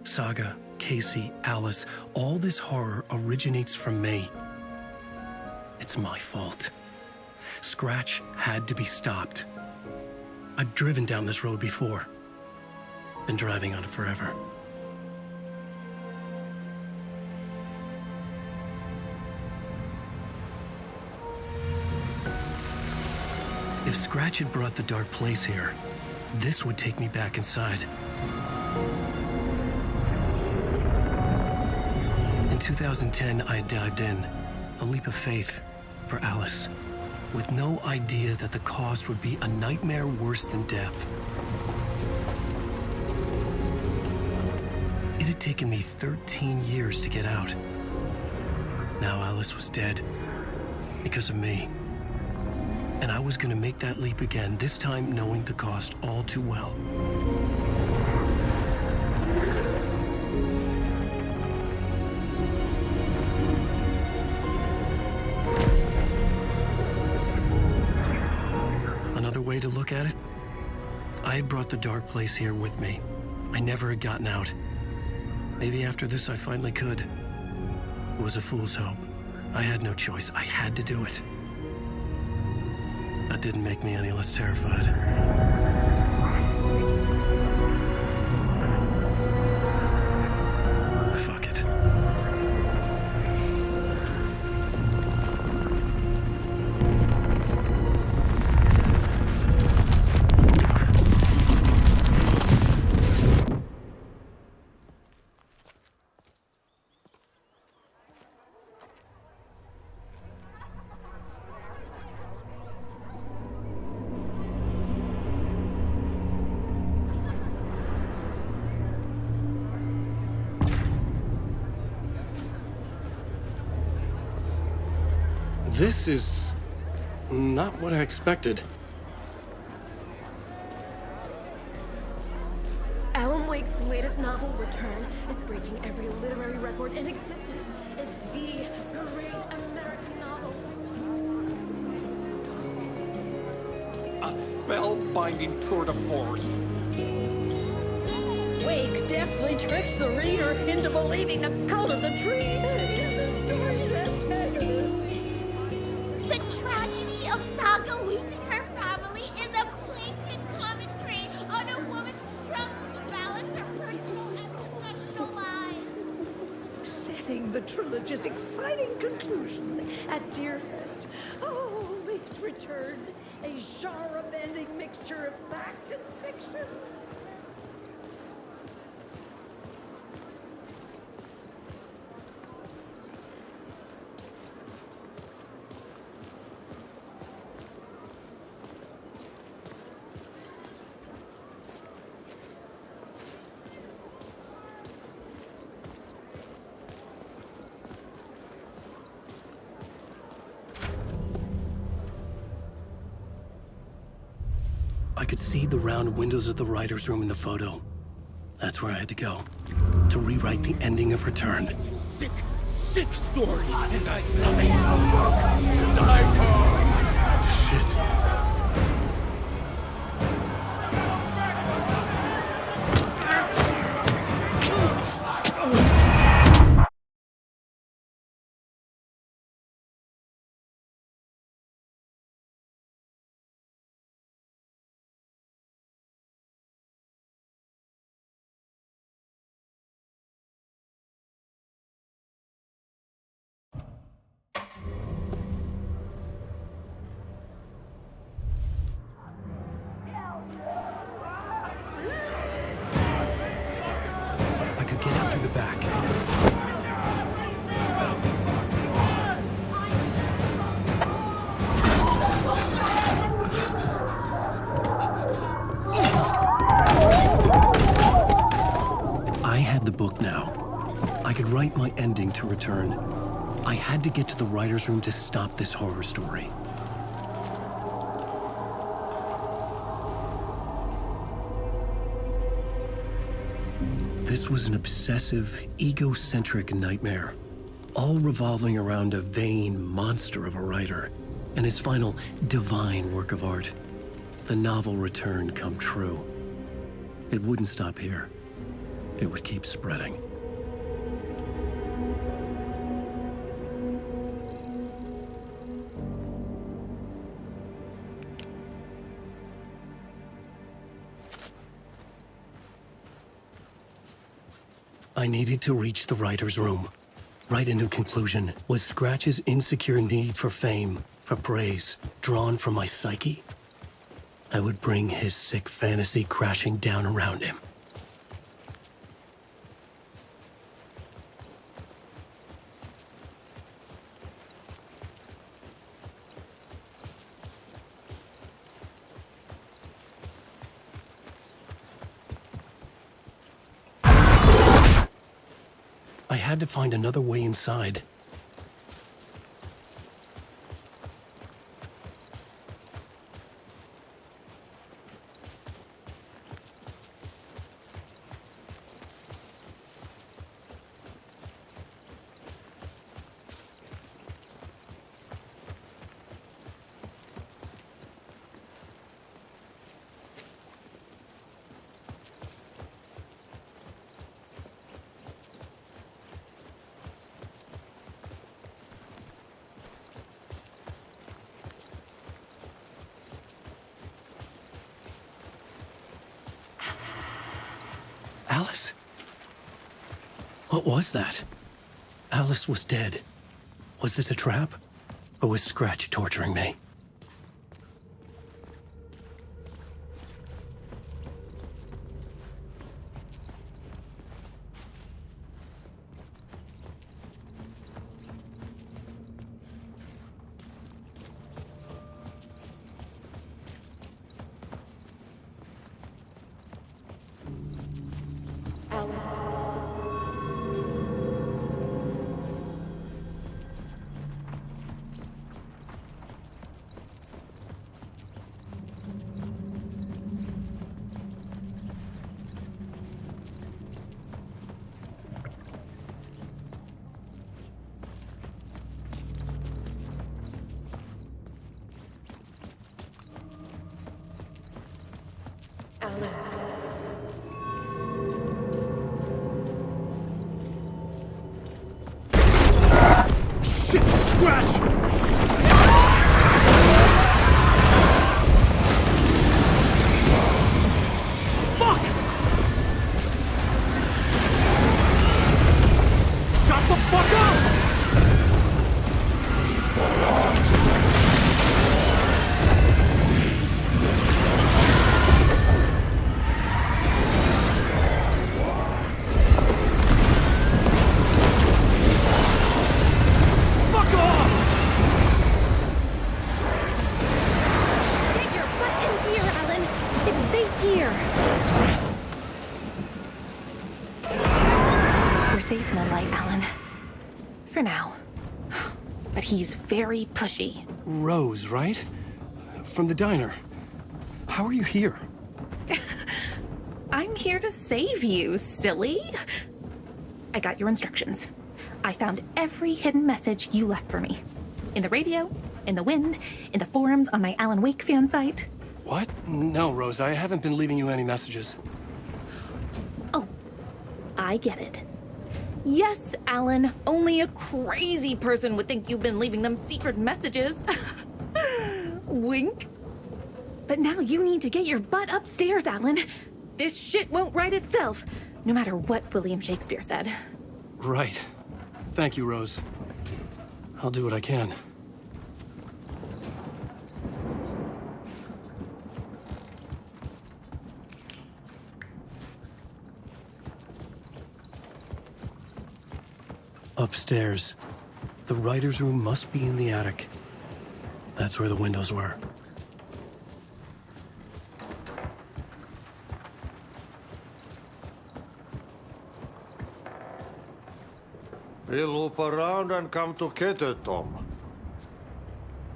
Saga, Casey, Alice, all this horror originates from me. It's my fault. Scratch had to be stopped. I've driven down this road before. Been driving on it forever. If Scratch had brought the dark place here, this would take me back inside. In 2010, I dived in, a leap of faith for Alice, with no idea that the cost would be a nightmare worse than death. It had taken me 13 years to get out. Now Alice was dead, because of me. And I was gonna make that leap again, this time knowing the cost all too well. Another way to look at it, I had brought the dark place here with me. I never had gotten out. Maybe after this I finally could. It was a fool's hope. I had no choice. I had to do it. That didn't make me any less terrified. Fuck it. This is not what I expected. Alan Wake's latest novel, Return, is breaking every literary record in existence. It's the great American novel. A spellbinding tour de force. Wake deftly tricks the reader into believing the cult of the tree is the story's antagonist. The tragedy of Saga losing her family is a blatant commentary on a woman's struggle to balance her personal and professional lives. Setting the trilogy's exciting conclusion at Deerfest. Oh, Wake's Return, a genre-bending mixture of fact and fiction. I could see the round windows of the writer's room in the photo. That's where I had to go, to rewrite the ending of Return. It's a sick, sick story, and I love it. To die for. Shit. Get out through the back. I had the book now. I could write my ending to Return. I had to get to the writer's room to stop this horror story. This was an obsessive, egocentric nightmare, all revolving around a vain monster of a writer and his final divine work of art, the novel Return come true. It wouldn't stop here. It would keep spreading. I needed to reach the writer's room. Write a new conclusion. Was Scratch's insecure need for fame, for praise, drawn from my psyche? I would bring his sick fantasy crashing down around him. I had to find another way inside. Alice? What was that? Alice was dead. Was this a trap? Or was Scratch torturing me? Shit! Scratch! Safe in the light, Alan. For now. But he's very pushy. Rose, right? From the diner. How are you here? I'm here to save you, silly. I got your instructions. I found every hidden message you left for me. In the radio, in the wind, in the forums on my Alan Wake fan site. What? No, Rose, I haven't been leaving you any messages. Oh, I get it. Yes, Alan, only a crazy person would think you've been leaving them secret messages. Wink. But now you need to get your butt upstairs, Alan. This shit won't right itself, no matter what William Shakespeare said. Right. Thank you, Rose. I'll do what I can. Upstairs. The writer's room must be in the attic. That's where the windows were. We'll loop around and come together, Tom.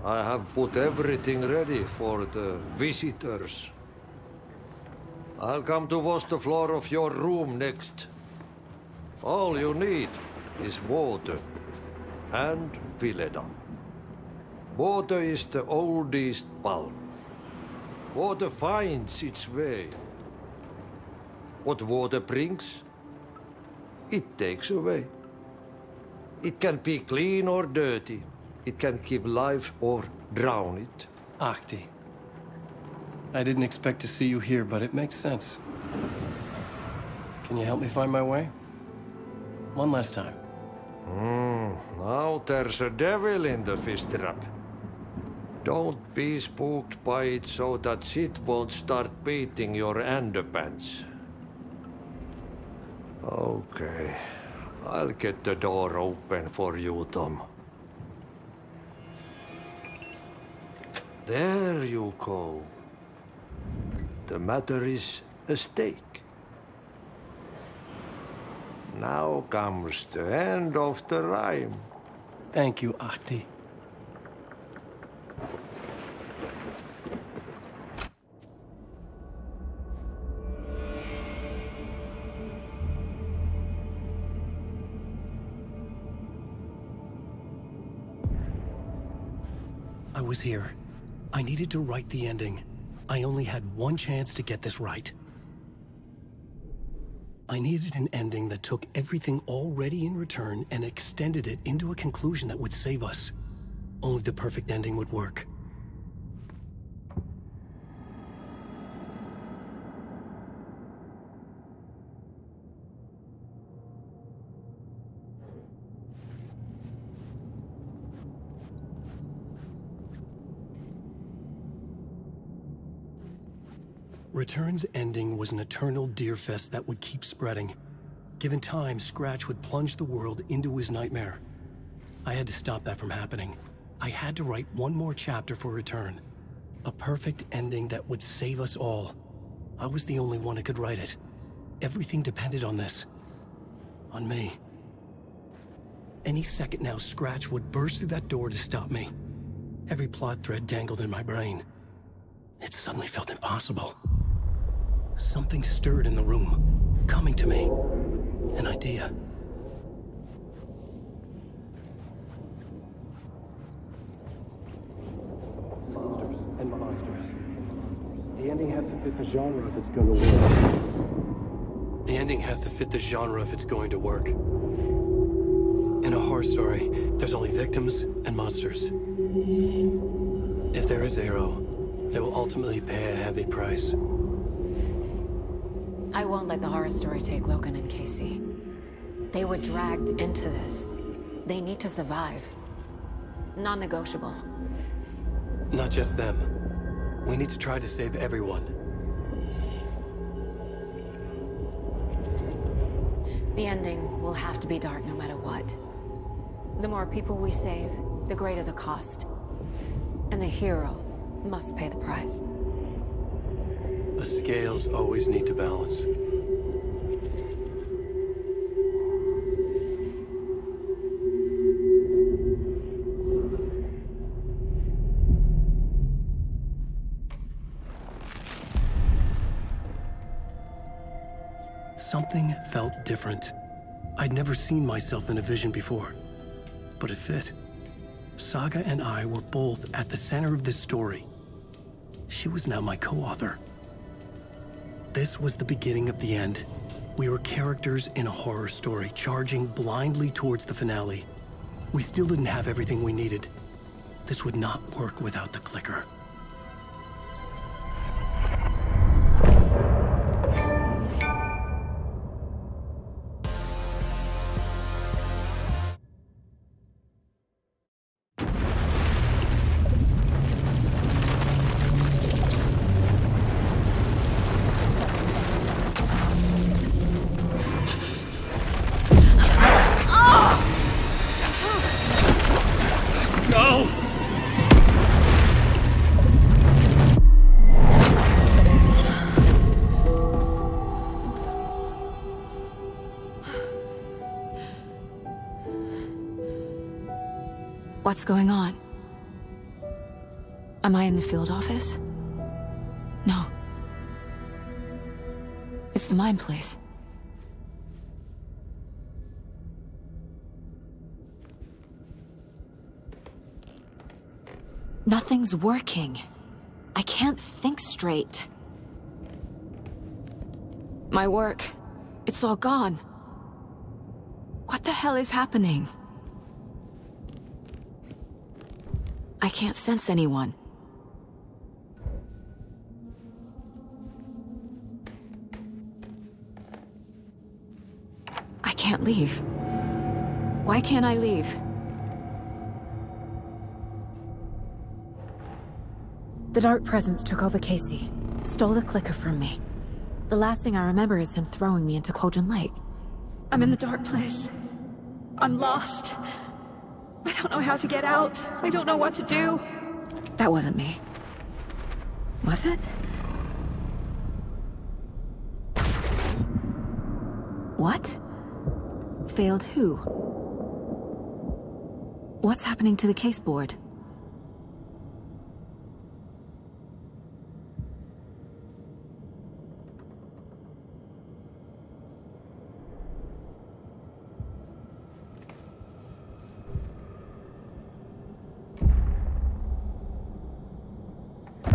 I have put everything ready for the visitors. I'll come to wash the floor of your room next. All you need is water and Vileda. Water is the oldest bulb. Water finds its way. What water brings, it takes away. It can be clean or dirty. It can give life or drown it. Ahti. I didn't expect to see you here, but it makes sense. Can you help me find my way? One last time. Now there's a devil in the fish trap. Don't be spooked by it so that shit won't start beating your underpants. Okay. I'll get the door open for you, Tom. There you go. The matter is a stake. Now comes the end of the rhyme. Thank you, Ahti. I was here. I needed to write the ending. I only had one chance to get this right. I needed an ending that took everything already in return and extended it into a conclusion that would save us. Only the perfect ending would work. Return's ending was an eternal deerfest that would keep spreading. Given time, Scratch would plunge the world into his nightmare. I had to stop that from happening. I had to write one more chapter for Return. A perfect ending that would save us all. I was the only one who could write it. Everything depended on this. On me. Any second now, Scratch would burst through that door to stop me. Every plot thread dangled in my brain. It suddenly felt impossible. Something stirred in the room, coming to me. An idea. Monsters and monsters. The ending has to fit the genre if it's going to work. The ending has to fit the genre if it's going to work. In a horror story, there's only victims and monsters. If there is Arrow, they will ultimately pay a heavy price. I won't let the horror story take Logan and Casey. They were dragged into this. They need to survive. Non-negotiable. Not just them. We need to try to save everyone. The ending will have to be dark no matter what. The more people we save, the greater the cost. And the hero must pay the price. The scales always need to balance. Something felt different. I'd never seen myself in a vision before, but it fit. Saga and I were both at the center of this story. She was now my co-author. This was the beginning of the end. We were characters in a horror story, charging blindly towards the finale. We still didn't have everything we needed. This would not work without the clicker. What's going on? Am I in the field office? No. It's the mine place. Nothing's working. I can't think straight. My work, it's all gone. What the hell is happening? I can't sense anyone. I can't leave. Why can't I leave? The Dark Presence took over Casey, stole the clicker from me. The last thing I remember is him throwing me into Cauldron Lake. I'm in the dark place. I'm lost. I don't know how to get out. I don't know what to do. That wasn't me. Was it? What? Failed who? What's happening to the case board?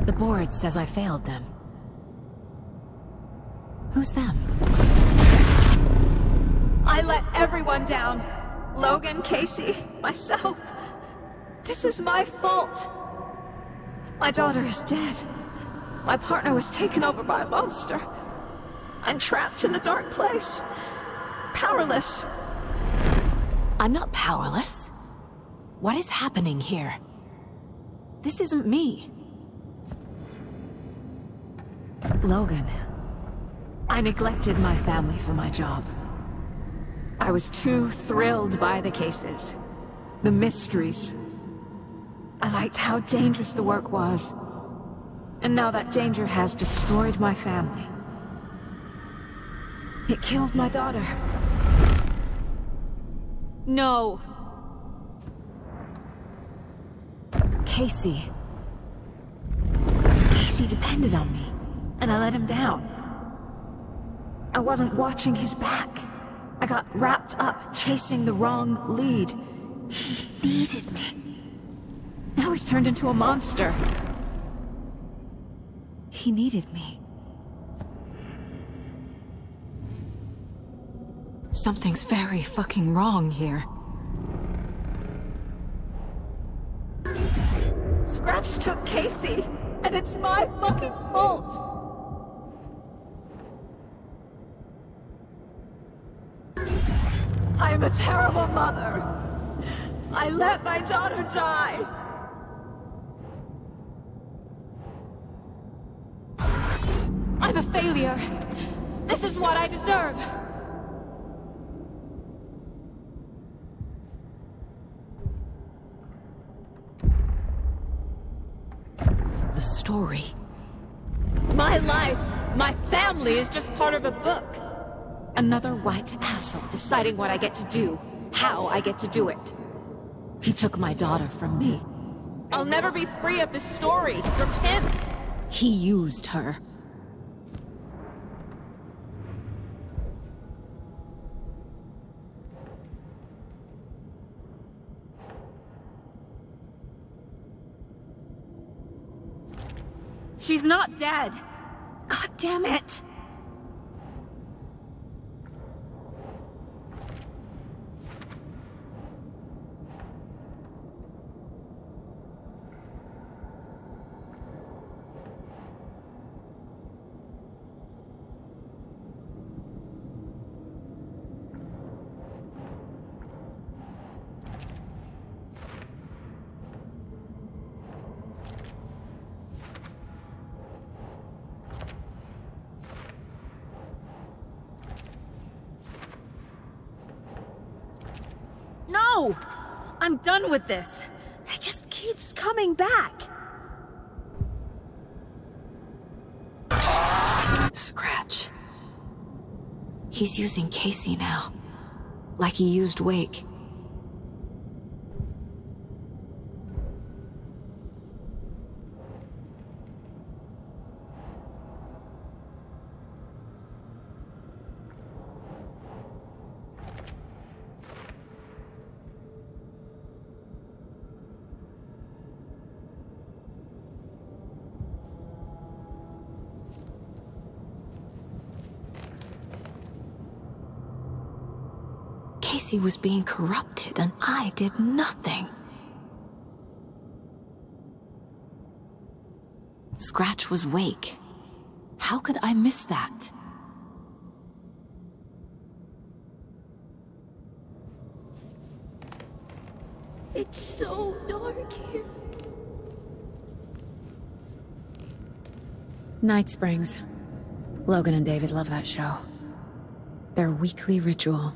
The board says I failed them. Who's them? I let everyone down. Logan, Casey, myself. This is my fault. My daughter is dead. My partner was taken over by a monster. I'm trapped in the dark place. Powerless. I'm not powerless. What is happening here? This isn't me. Logan, I neglected my family for my job. I was too thrilled by the cases, the mysteries. I liked how dangerous the work was. And now that danger has destroyed my family. It killed my daughter. No. Casey. Casey depended on me, and I let him down. I wasn't watching his back. I got wrapped up chasing the wrong lead. He needed me. Now he's turned into a monster. He needed me. Something's very fucking wrong here. Scratch took Casey, and it's my fucking fault. I'm a terrible mother. I let my daughter die. I'm a failure. This is what I deserve. The story. My life, my family is just part of a book. Another white asshole deciding what I get to do, how I get to do it. He took my daughter from me. I'll never be free of this story from him. He used her. She's not dead. God damn it. No! I'm done with this. It just keeps coming back. Scratch. He's using Casey now. Like he used Wake. Casey was being corrupted, and I did nothing. Scratch was Wake. How could I miss that? It's so dark here. Night Springs. Logan and David love that show. Their weekly ritual.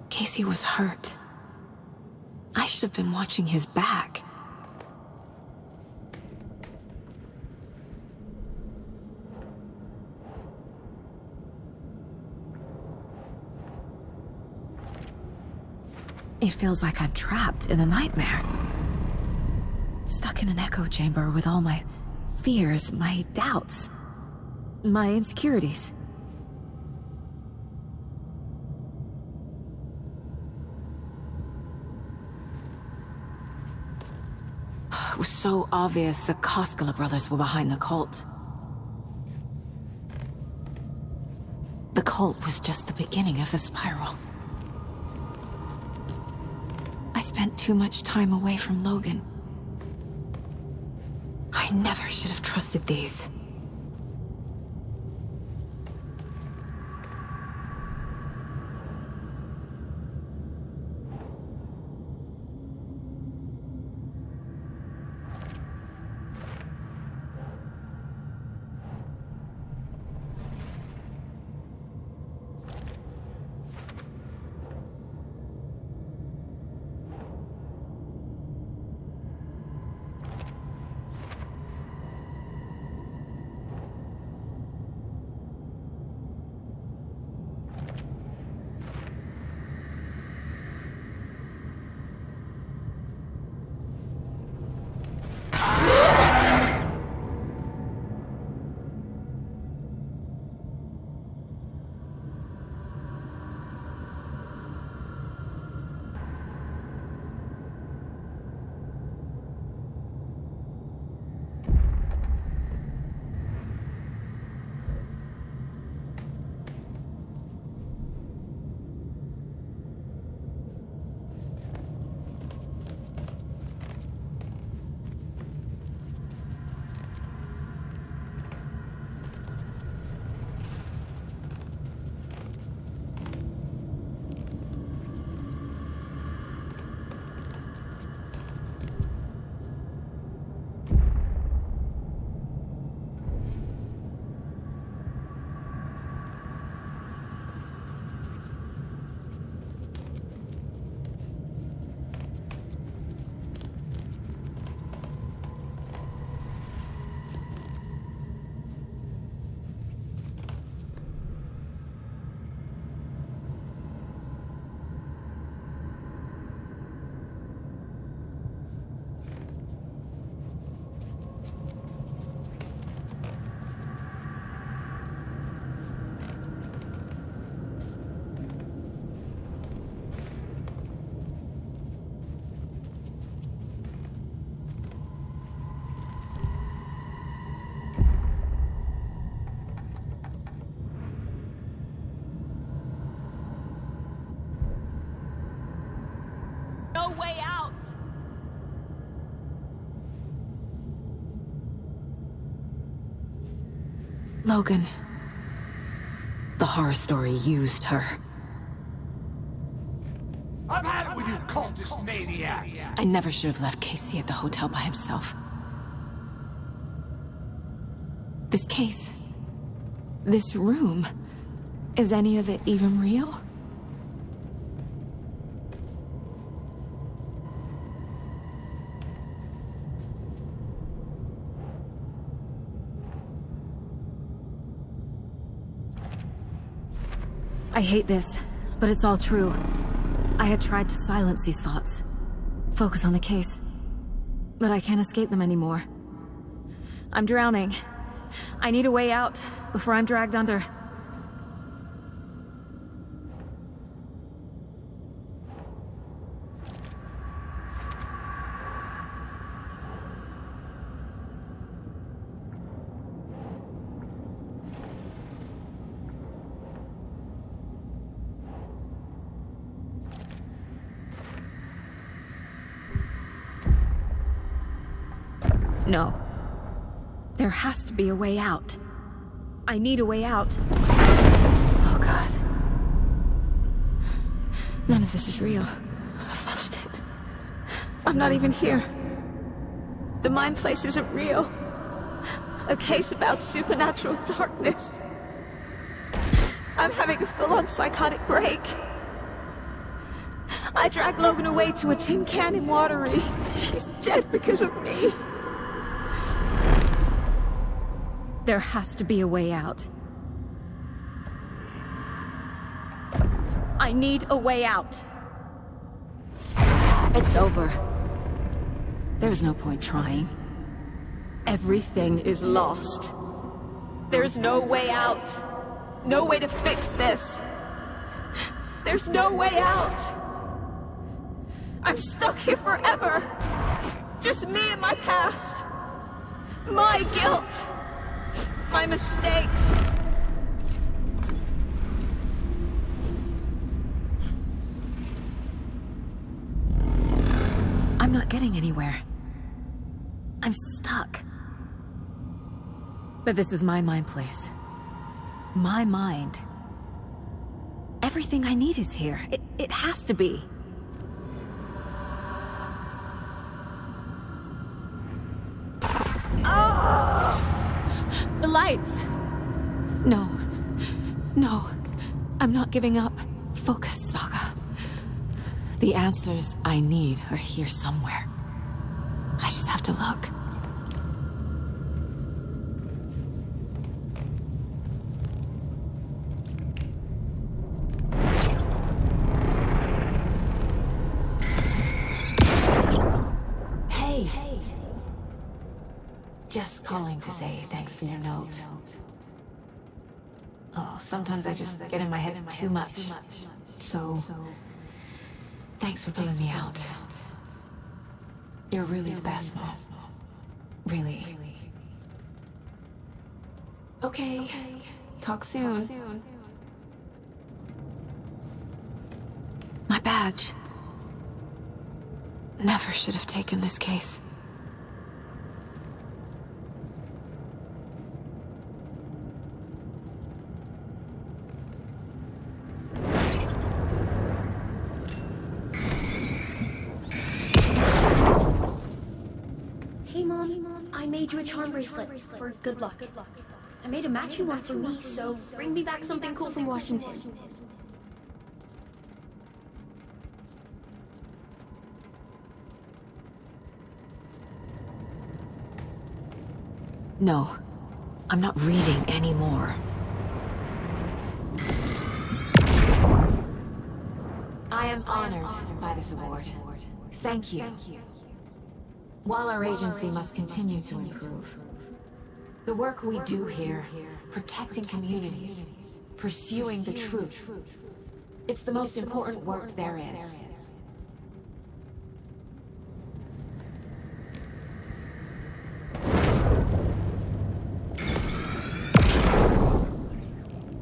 Casey was hurt. I should have been watching his back. It feels like I'm trapped in a nightmare. Stuck in an echo chamber with all my fears, my doubts, my insecurities. It was so obvious the Koskela brothers were behind the cult. The cult was just the beginning of the spiral. I spent too much time away from Logan. I never should have trusted these. Logan. The horror story used her. I've had it with you cultist maniacs! I never should have left Casey at the hotel by himself. This case, this room, is any of it even real? I hate this, but it's all true. I had tried to silence these thoughts, focus on the case, but I can't escape them anymore. I'm drowning. I need a way out before I'm dragged under. No. There has to be a way out. I need a way out. Oh, God. None of this is real. I've lost it. I'm not even here. The mind place isn't real. A case about supernatural darkness. I'm having a full-on psychotic break. I dragged Logan away to a tin can in Watery. She's dead because of me. There has to be a way out. I need a way out. It's over. There's no point trying. Everything is lost. There's no way out. No way to fix this. There's no way out. I'm stuck here forever. Just me and my past. My guilt. My mistakes. I'm not getting anywhere. I'm stuck. But this is my mind place. My mind. Everything I need is here. It has to be. Oh! The lights! No. No. I'm not giving up. Focus, Saga. The answers I need are here somewhere. I just have to look. Hey. Just calling to say thanks for your note. Oh, sometimes I just get in my head too much. So, thanks for pulling me out. You're really the best, Mom. Really. Okay. Talk soon. My badge. Never should have taken this case. I made you a charm bracelet for good luck. I made a matching one for me, so bring me back something cool from Washington. No, I'm not reading anymore. I am honored by this award. Thank you. While our agency must continue to improve, the work we do here, protecting communities, pursuing the truth, it's the most important work there is.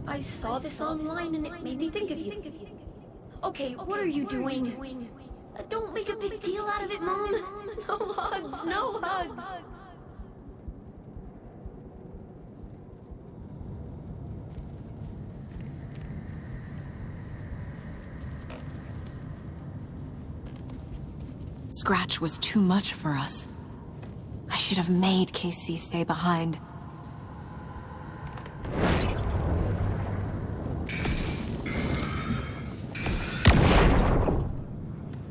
I saw this online and it made me think of you. Okay, what are you doing? Don't make a big deal out of it, Mom. No hugs, no hugs. Scratch was too much for us. I should have made Casey stay behind.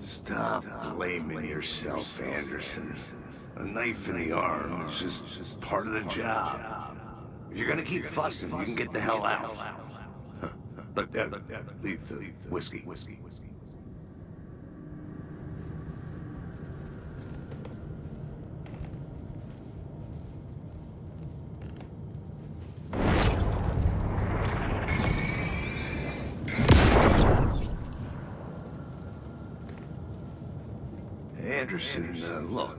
Stop blaming yourself, Anderson. A knife in the arm is just part of the job. If you're gonna keep fussing, you can get the hell out. But leave the whiskey. Anderson, look,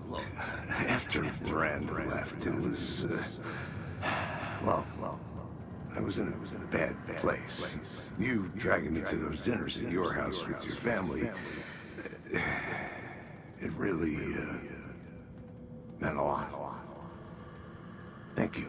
after Miranda left, it was, well, I was in a bad place. You dragging me to those dinners at your house with your family, it really, meant a lot. Thank you.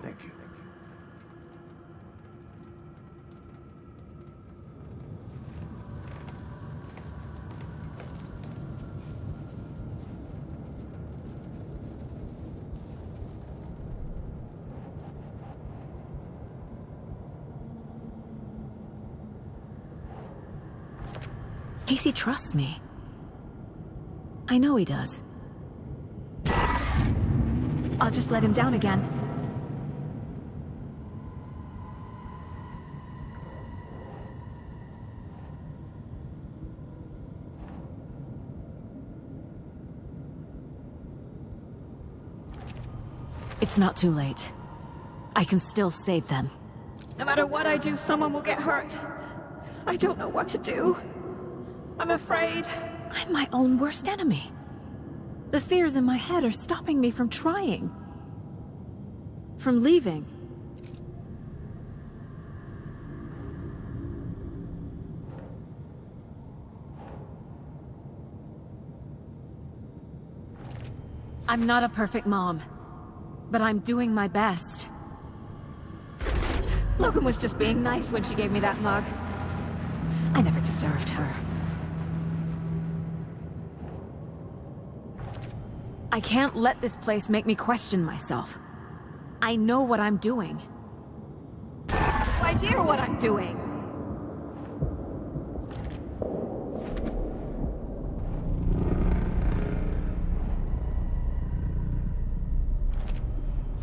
Casey trusts me. I know he does. I'll just let him down again. It's not too late. I can still save them. No matter what I do, someone will get hurt. I don't know what to do. I'm afraid. I'm my own worst enemy. The fears in my head are stopping me from trying. From leaving. I'm not a perfect mom, but I'm doing my best. Logan was just being nice when she gave me that mug. I never deserved her. I can't let this place make me question myself. I know what I'm doing. No idea what I'm doing.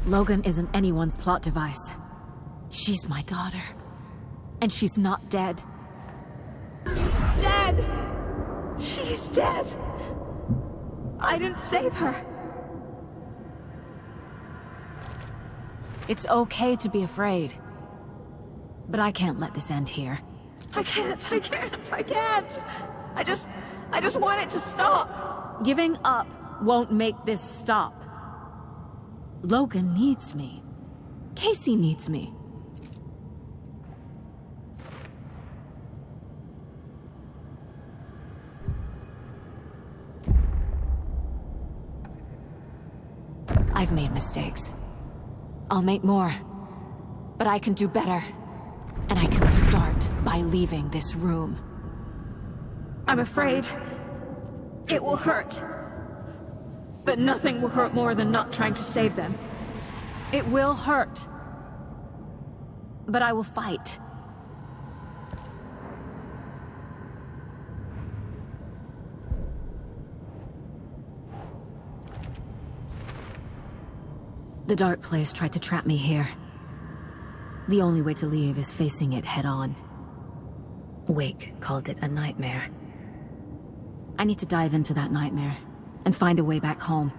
Logan isn't anyone's plot device. She's my daughter. And she's not dead. Dead! She's dead! I didn't save her. It's okay to be afraid. But I can't let this end here. I can't. I just want it to stop. Giving up won't make this stop. Logan needs me. Casey needs me. I've made mistakes. I'll make more. But I can do better. And I can start by leaving this room. I'm afraid it will hurt. But nothing will hurt more than not trying to save them. It will hurt. But I will fight. The dark place tried to trap me here. The only way to leave is facing it head-on. Wake called it a nightmare. I need to dive into that nightmare and find a way back home.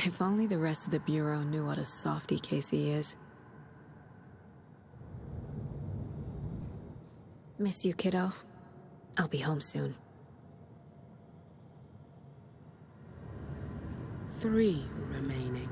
If only the rest of the Bureau knew what a softy Casey is. Miss you, kiddo. I'll be home soon. 3 remaining.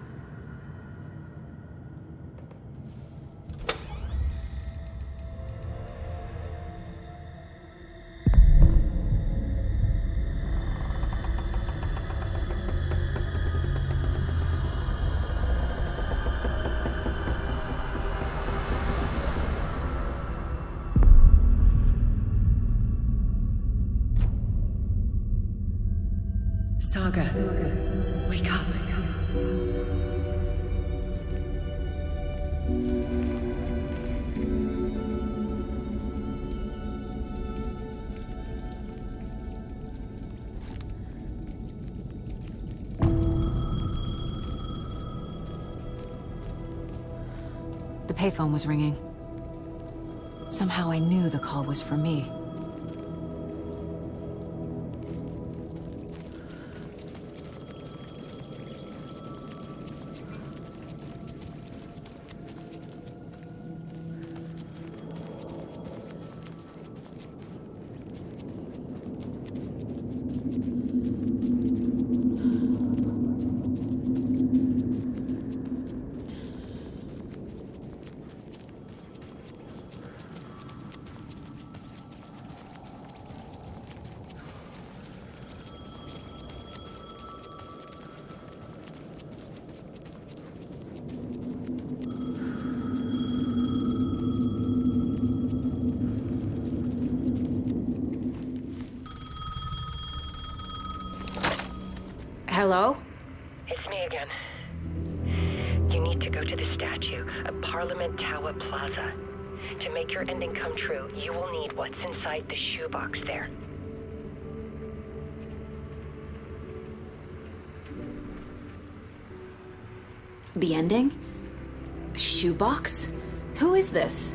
Saga, wake up. The payphone was ringing. Somehow I knew the call was for me. Hello? It's me again. You need to go to the statue at Parliament Tower Plaza. To make your ending come true, you will need what's inside the shoebox there. The ending? A shoebox? Who is this?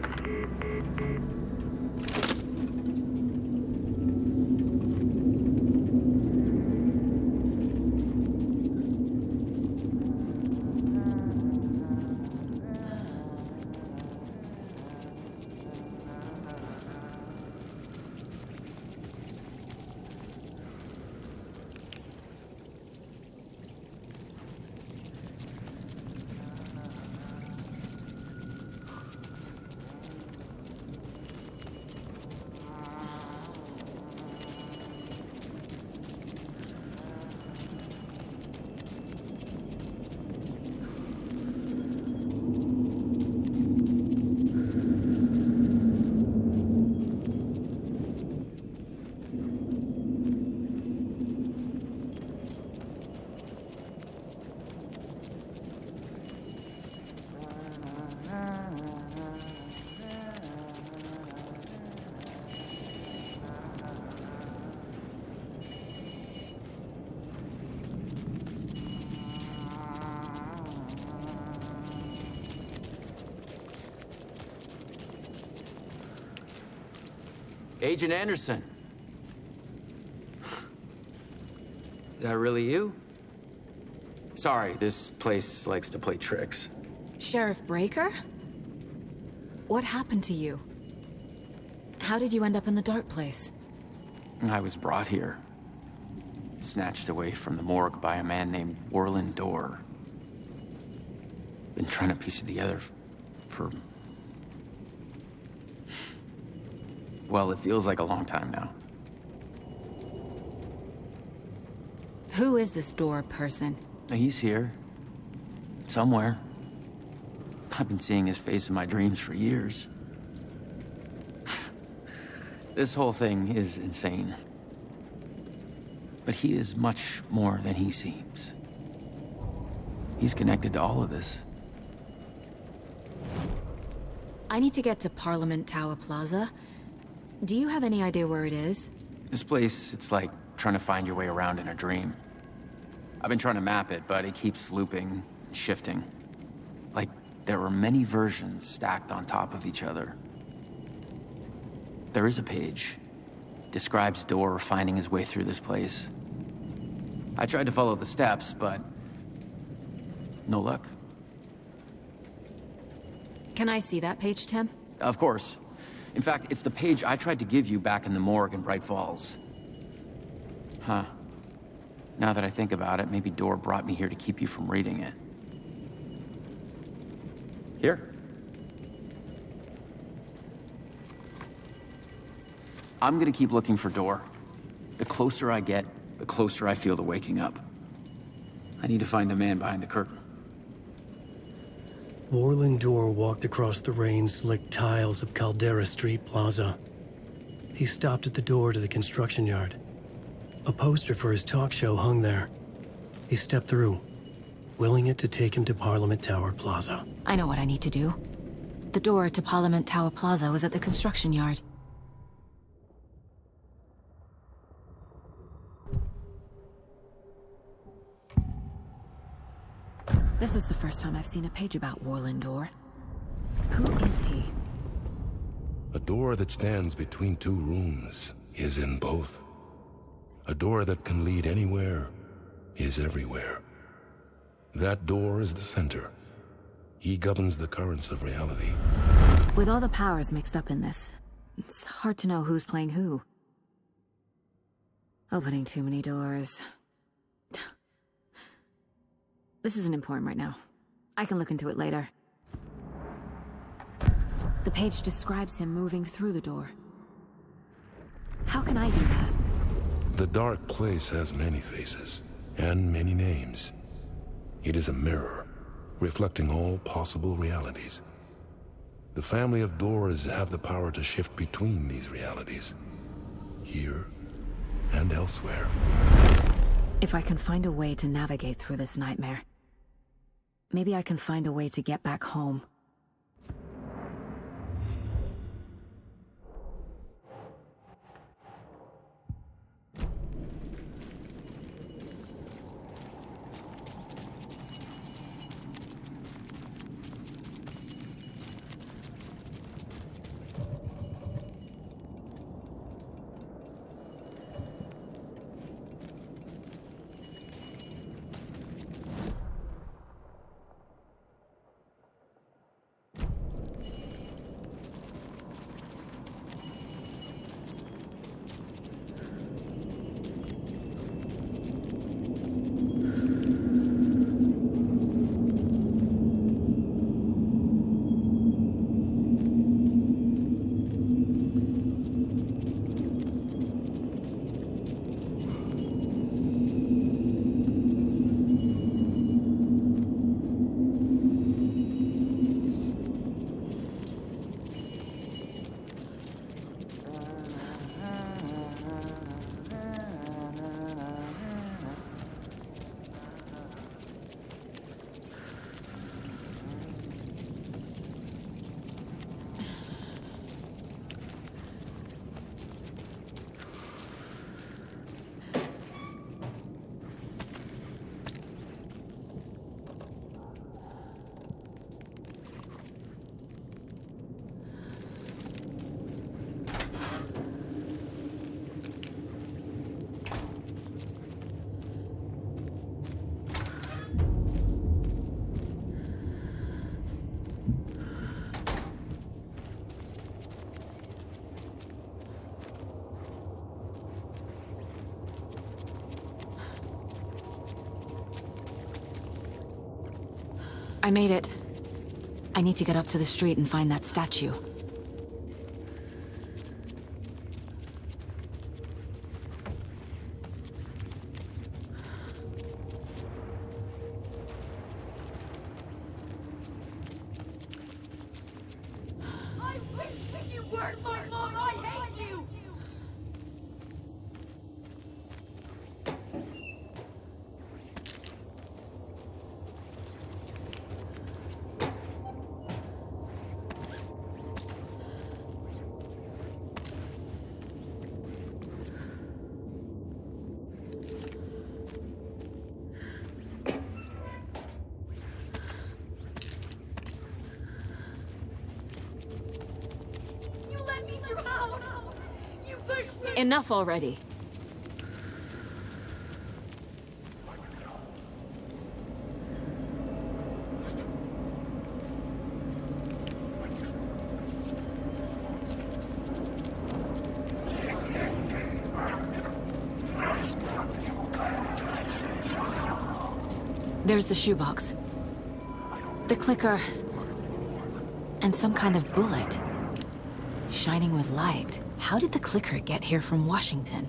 Agent Anderson. Is that really you? Sorry, this place likes to play tricks. Sheriff Breaker? What happened to you? How did you end up in the dark place? I was brought here. Snatched away from the morgue by a man named Orland Dorr. Been trying to piece it together for... Well, it feels like a long time now. Who is this Dorr person? He's here. Somewhere. I've been seeing his face in my dreams for years. This whole thing is insane. But he is much more than he seems. He's connected to all of this. I need to get to Parliament Tower Plaza. Do you have any idea where it is? This place, it's like trying to find your way around in a dream. I've been trying to map it, but it keeps looping, shifting. Like there are many versions stacked on top of each other. There is a page. Describes Dorr finding his way through this place. I tried to follow the steps, but no luck. Can I see that page, Tim? Of course. In fact, it's the page I tried to give you back in the morgue in Bright Falls. Huh. Now that I think about it, maybe Dor brought me here to keep you from reading it. Here. I'm gonna keep looking for Dor. The closer I get, the closer I feel to waking up. I need to find the man behind the curtain. Warland Dor walked across the rain-slicked tiles of Caldera Street Plaza. He stopped at the door to the construction yard. A poster for his talk show hung there. He stepped through, willing it to take him to Parliament Tower Plaza. I know what I need to do. The door to Parliament Tower Plaza was at the construction yard. This is the first time I've seen a page about Warland Dor. Who is he? A door that stands between two rooms is in both. A door that can lead anywhere is everywhere. That door is the center. He governs the currents of reality. With all the powers mixed up in this, it's hard to know who's playing who. Opening too many doors. This isn't important right now. I can look into it later. The page describes him moving through the door. How can I do that? The dark place has many faces, and many names. It is a mirror, reflecting all possible realities. The family of Doors have the power to shift between these realities, here and elsewhere. If I can find a way to navigate through this nightmare, maybe I can find a way to get back home. I made it. I need to get up to the street and find that statue. I wish that you weren't my mom. I hate you. Enough already. There's the shoebox. The clicker. And some kind of bullet. Shining with light. How did the clicker get here from Washington?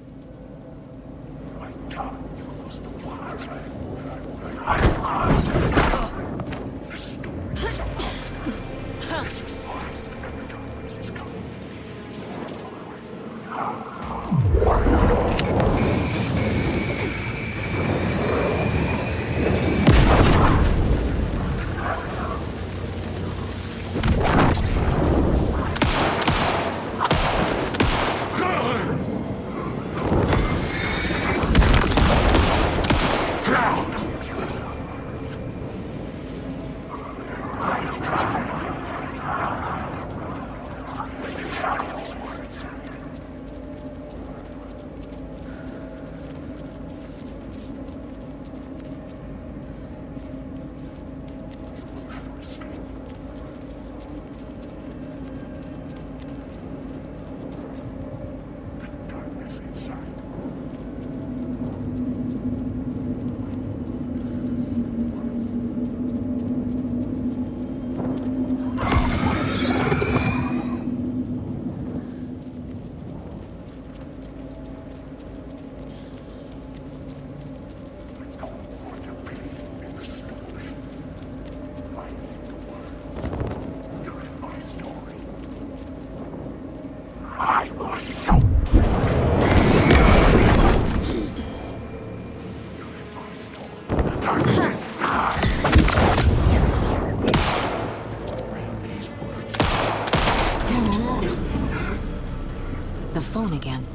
The phone again.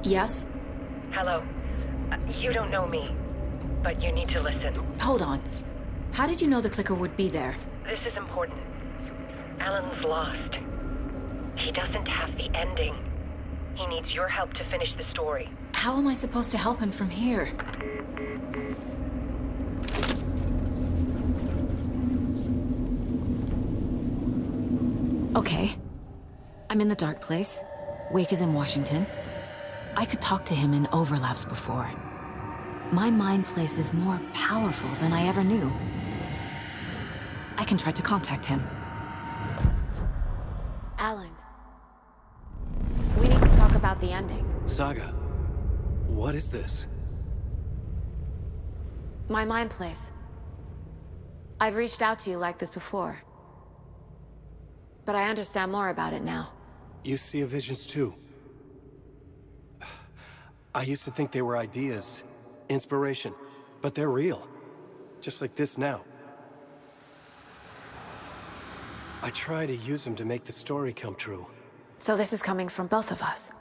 Yes? Hello. You don't know me, but you need to listen. Hold on. How did you know the clicker would be there? This is important. Alan's lost. He doesn't have the ending. He needs your help to finish the story. How am I supposed to help him from here? Okay. I'm in the dark place. Wake is in Washington. I could talk to him in overlaps before. My mind place is more powerful than I ever knew. I can try to contact him. Alan. We need to talk about the ending. Saga, what is this? My mind place. I've reached out to you like this before. But I understand more about it now. You see visions too. I used to think they were ideas, inspiration, but they're real. Just like this now. I try to use them to make the story come true. So this is coming from both of us.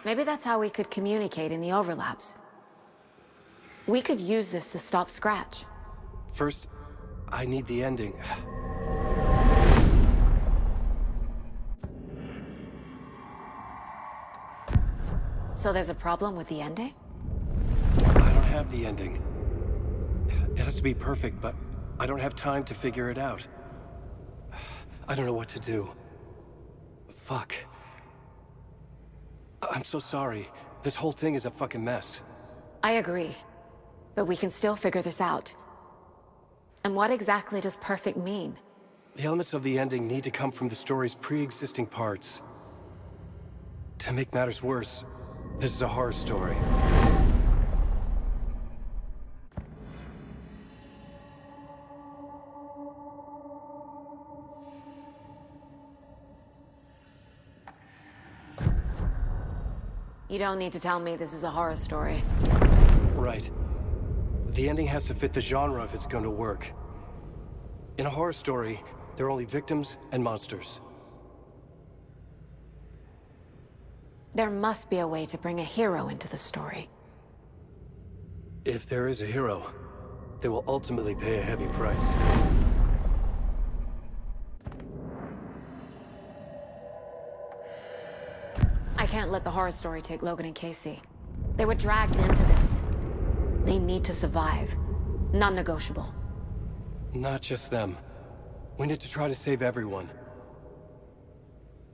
Maybe that's how we could communicate in the overlaps. We could use this to stop Scratch. First, I need the ending. So there's a problem with the ending? I don't have the ending. It has to be perfect, but I don't have time to figure it out. I don't know what to do. Fuck. I'm so sorry. This whole thing is a fucking mess. I agree. But we can still figure this out. And what exactly does perfect mean? The elements of the ending need to come from the story's pre-existing parts. To make matters worse, this is a horror story. You don't need to tell me this is a horror story. Right. The ending has to fit the genre if it's going to work. In a horror story, there are only victims and monsters. There must be a way to bring a hero into the story. If there is a hero, they will ultimately pay a heavy price. I can't let the horror story take Logan and Casey. They were dragged into this. They need to survive. Non-negotiable. Not just them. We need to try to save everyone.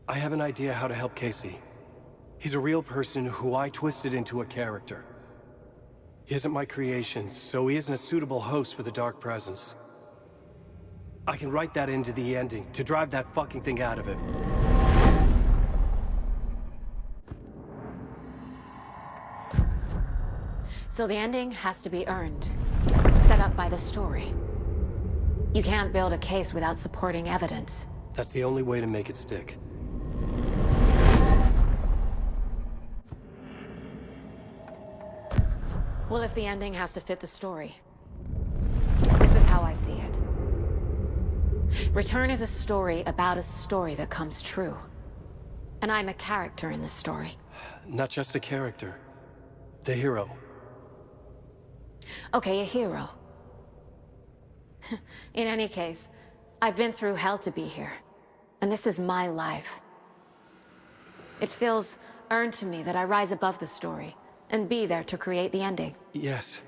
I have an idea how to help Casey. He's a real person who I twisted into a character. He isn't my creation, so he isn't a suitable host for the Dark Presence. I can write that into the ending to drive that fucking thing out of him. So the ending has to be earned. Set up by the story. You can't build a case without supporting evidence. That's the only way to make it stick. Well, if the ending has to fit the story, this is how I see it. Return is a story about a story that comes true. And I'm a character in the story. Not just a character. The hero. Okay, a hero. In any case, I've been through hell to be here. And this is my life. It feels earned to me that I rise above the story and be there to create the ending. Yes.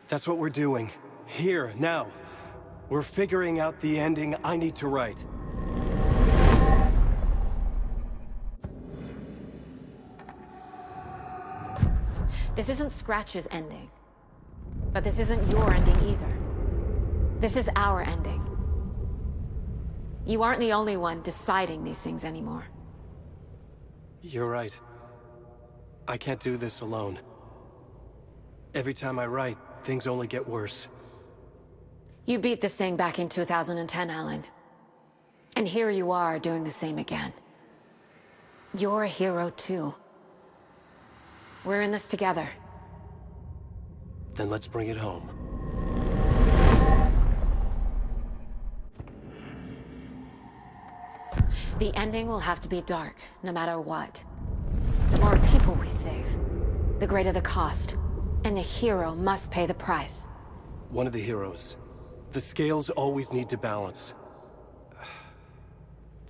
That's what we're doing. Here, now. We're figuring out the ending I need to write. This isn't Scratch's ending. But this isn't your ending either. This is our ending. You aren't the only one deciding these things anymore. You're right. I can't do this alone. Every time I write, things only get worse. You beat this thing back in 2010, Alan. And here you are doing the same again. You're a hero too. We're in this together. Then let's bring it home. The ending will have to be dark, no matter what. The more people we save, the greater the cost. And the hero must pay the price. One of the heroes. The scales always need to balance.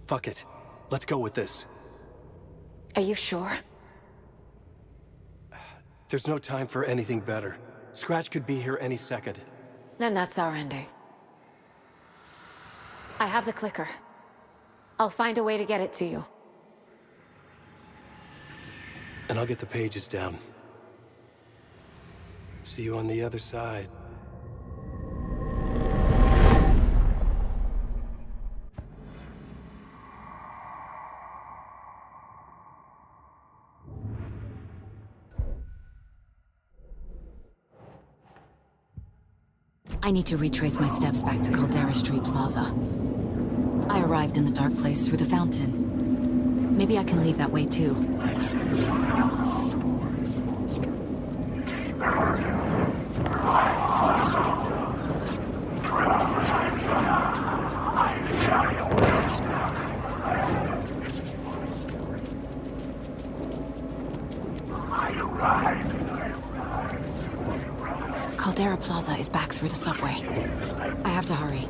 Fuck it. Let's go with this. Are you sure? There's no time for anything better. Scratch could be here any second. Then that's our ending. I have the clicker. I'll find a way to get it to you. And I'll get the pages down. See you on the other side. I need to retrace my steps back to Caldera Street Plaza. I arrived in the dark place through the fountain. Maybe I can leave that way too. Caldera Plaza is back through the subway. I have to hurry.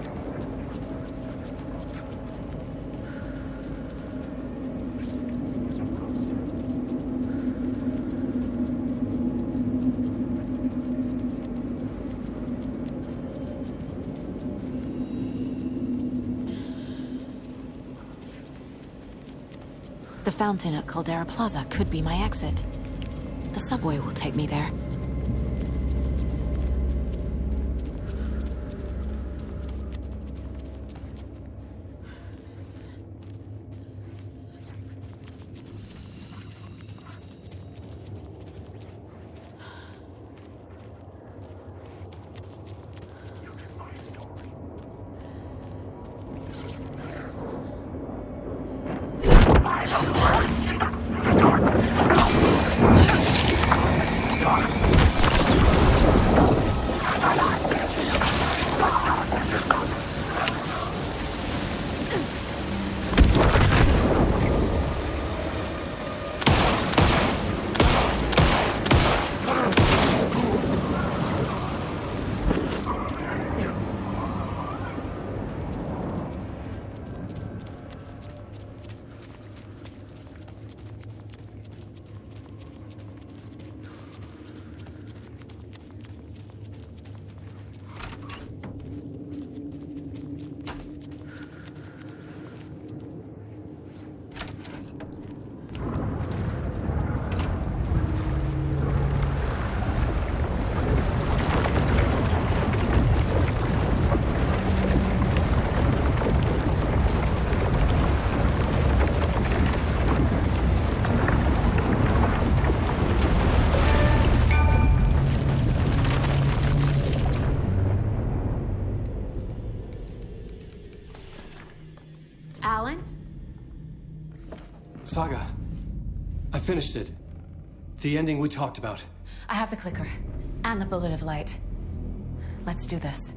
The fountain at Caldera Plaza could be my exit. The subway will take me there. Alan? Saga, I finished it. The ending we talked about. I have the clicker. And the bullet of light. Let's do this.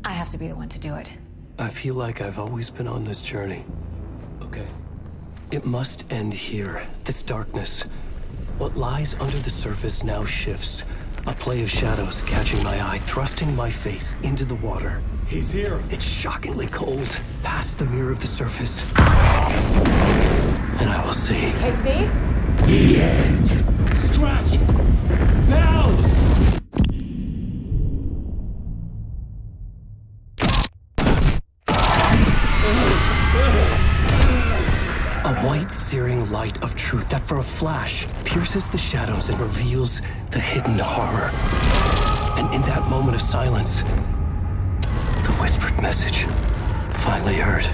I have to be the one to do it. I feel like I've always been on this journey. Okay. It must end here, this darkness. What lies under the surface now shifts. A play of shadows catching my eye, thrusting my face into the water. He's here. It's shockingly cold, past the mirror of the surface. And I will see. Casey? The end. Scratch! Now! A white, searing light of truth that for a flash pierces the shadows and reveals the hidden horror. And in that moment of silence, the whispered message finally heard.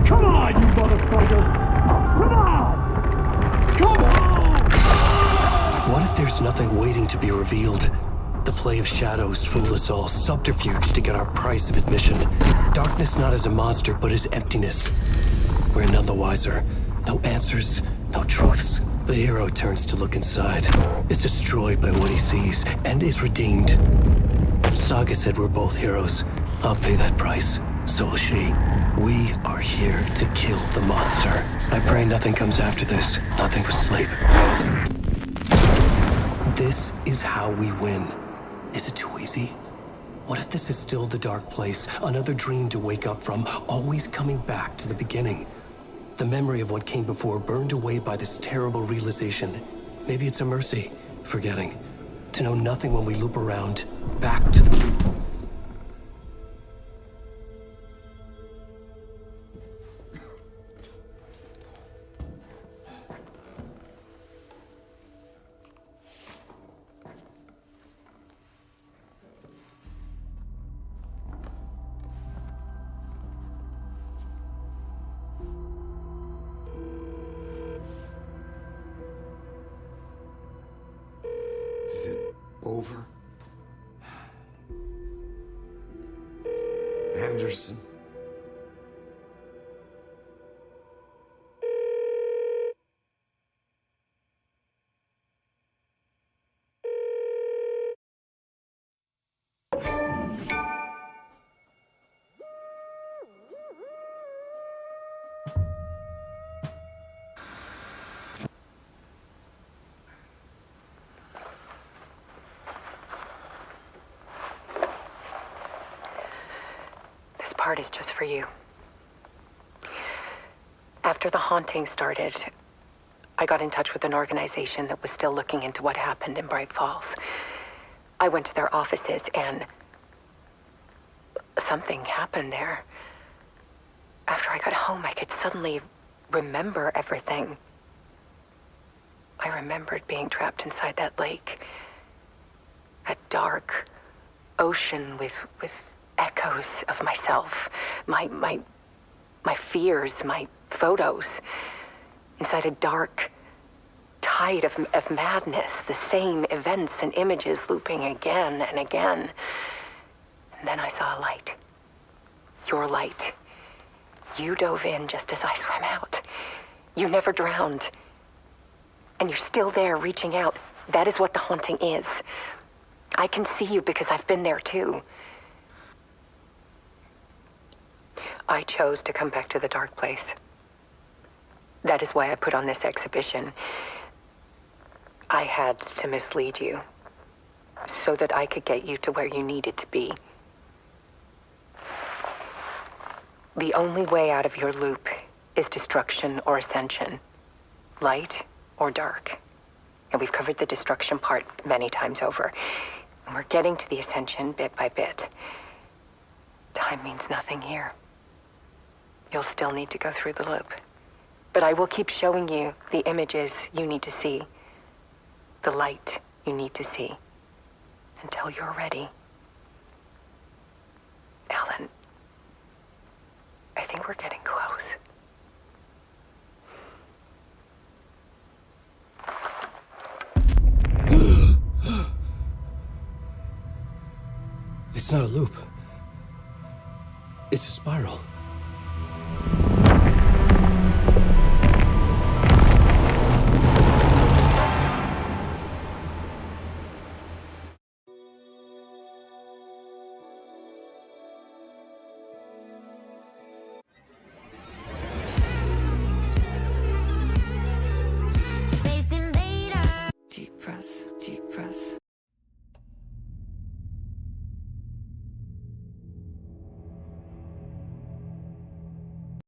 Come on, you motherfucker! Come on! Come on! What if there's nothing waiting to be revealed? The play of shadows fool us all, subterfuge to get our price of admission. Darkness not as a monster, but as emptiness. We're none the wiser. No answers, no truths. The hero turns to look inside, is destroyed by what he sees, and is redeemed. Saga said we're both heroes. I'll pay that price. So will she. We are here to kill the monster. I pray nothing comes after this. Nothing but sleep. This is how we win. Is it too easy? What if this is still the dark place, another dream to wake up from, always coming back to the beginning? The memory of what came before burned away by this terrible realization. Maybe it's a mercy, forgetting. To know nothing when we loop around, back to the... Is it over? Anderson? Part is just for you. After the haunting started, I got in touch with an organization that was still looking into what happened in Bright Falls. I went to their offices and something happened there. After I got home, I could suddenly remember everything. I remembered being trapped inside that lake. A dark ocean with echoes of myself, my fears, my photos, inside a dark tide of madness, the same events and images looping again and again. And then I saw a light. Your light. You dove in just as I swam out. You never drowned. And you're still there reaching out. That is what the haunting is. I can see you because I've been there too. I chose to come back to the dark place. That is why I put on this exhibition. I had to mislead you so that I could get you to where you needed to be. The only way out of your loop is destruction or ascension, light or dark. And we've covered the destruction part many times over. And we're getting to the ascension bit by bit. Time means nothing here. You'll still need to go through the loop. But I will keep showing you the images you need to see, the light you need to see, until you're ready. Ellen, I think we're getting close. It's not a loop. It's a spiral.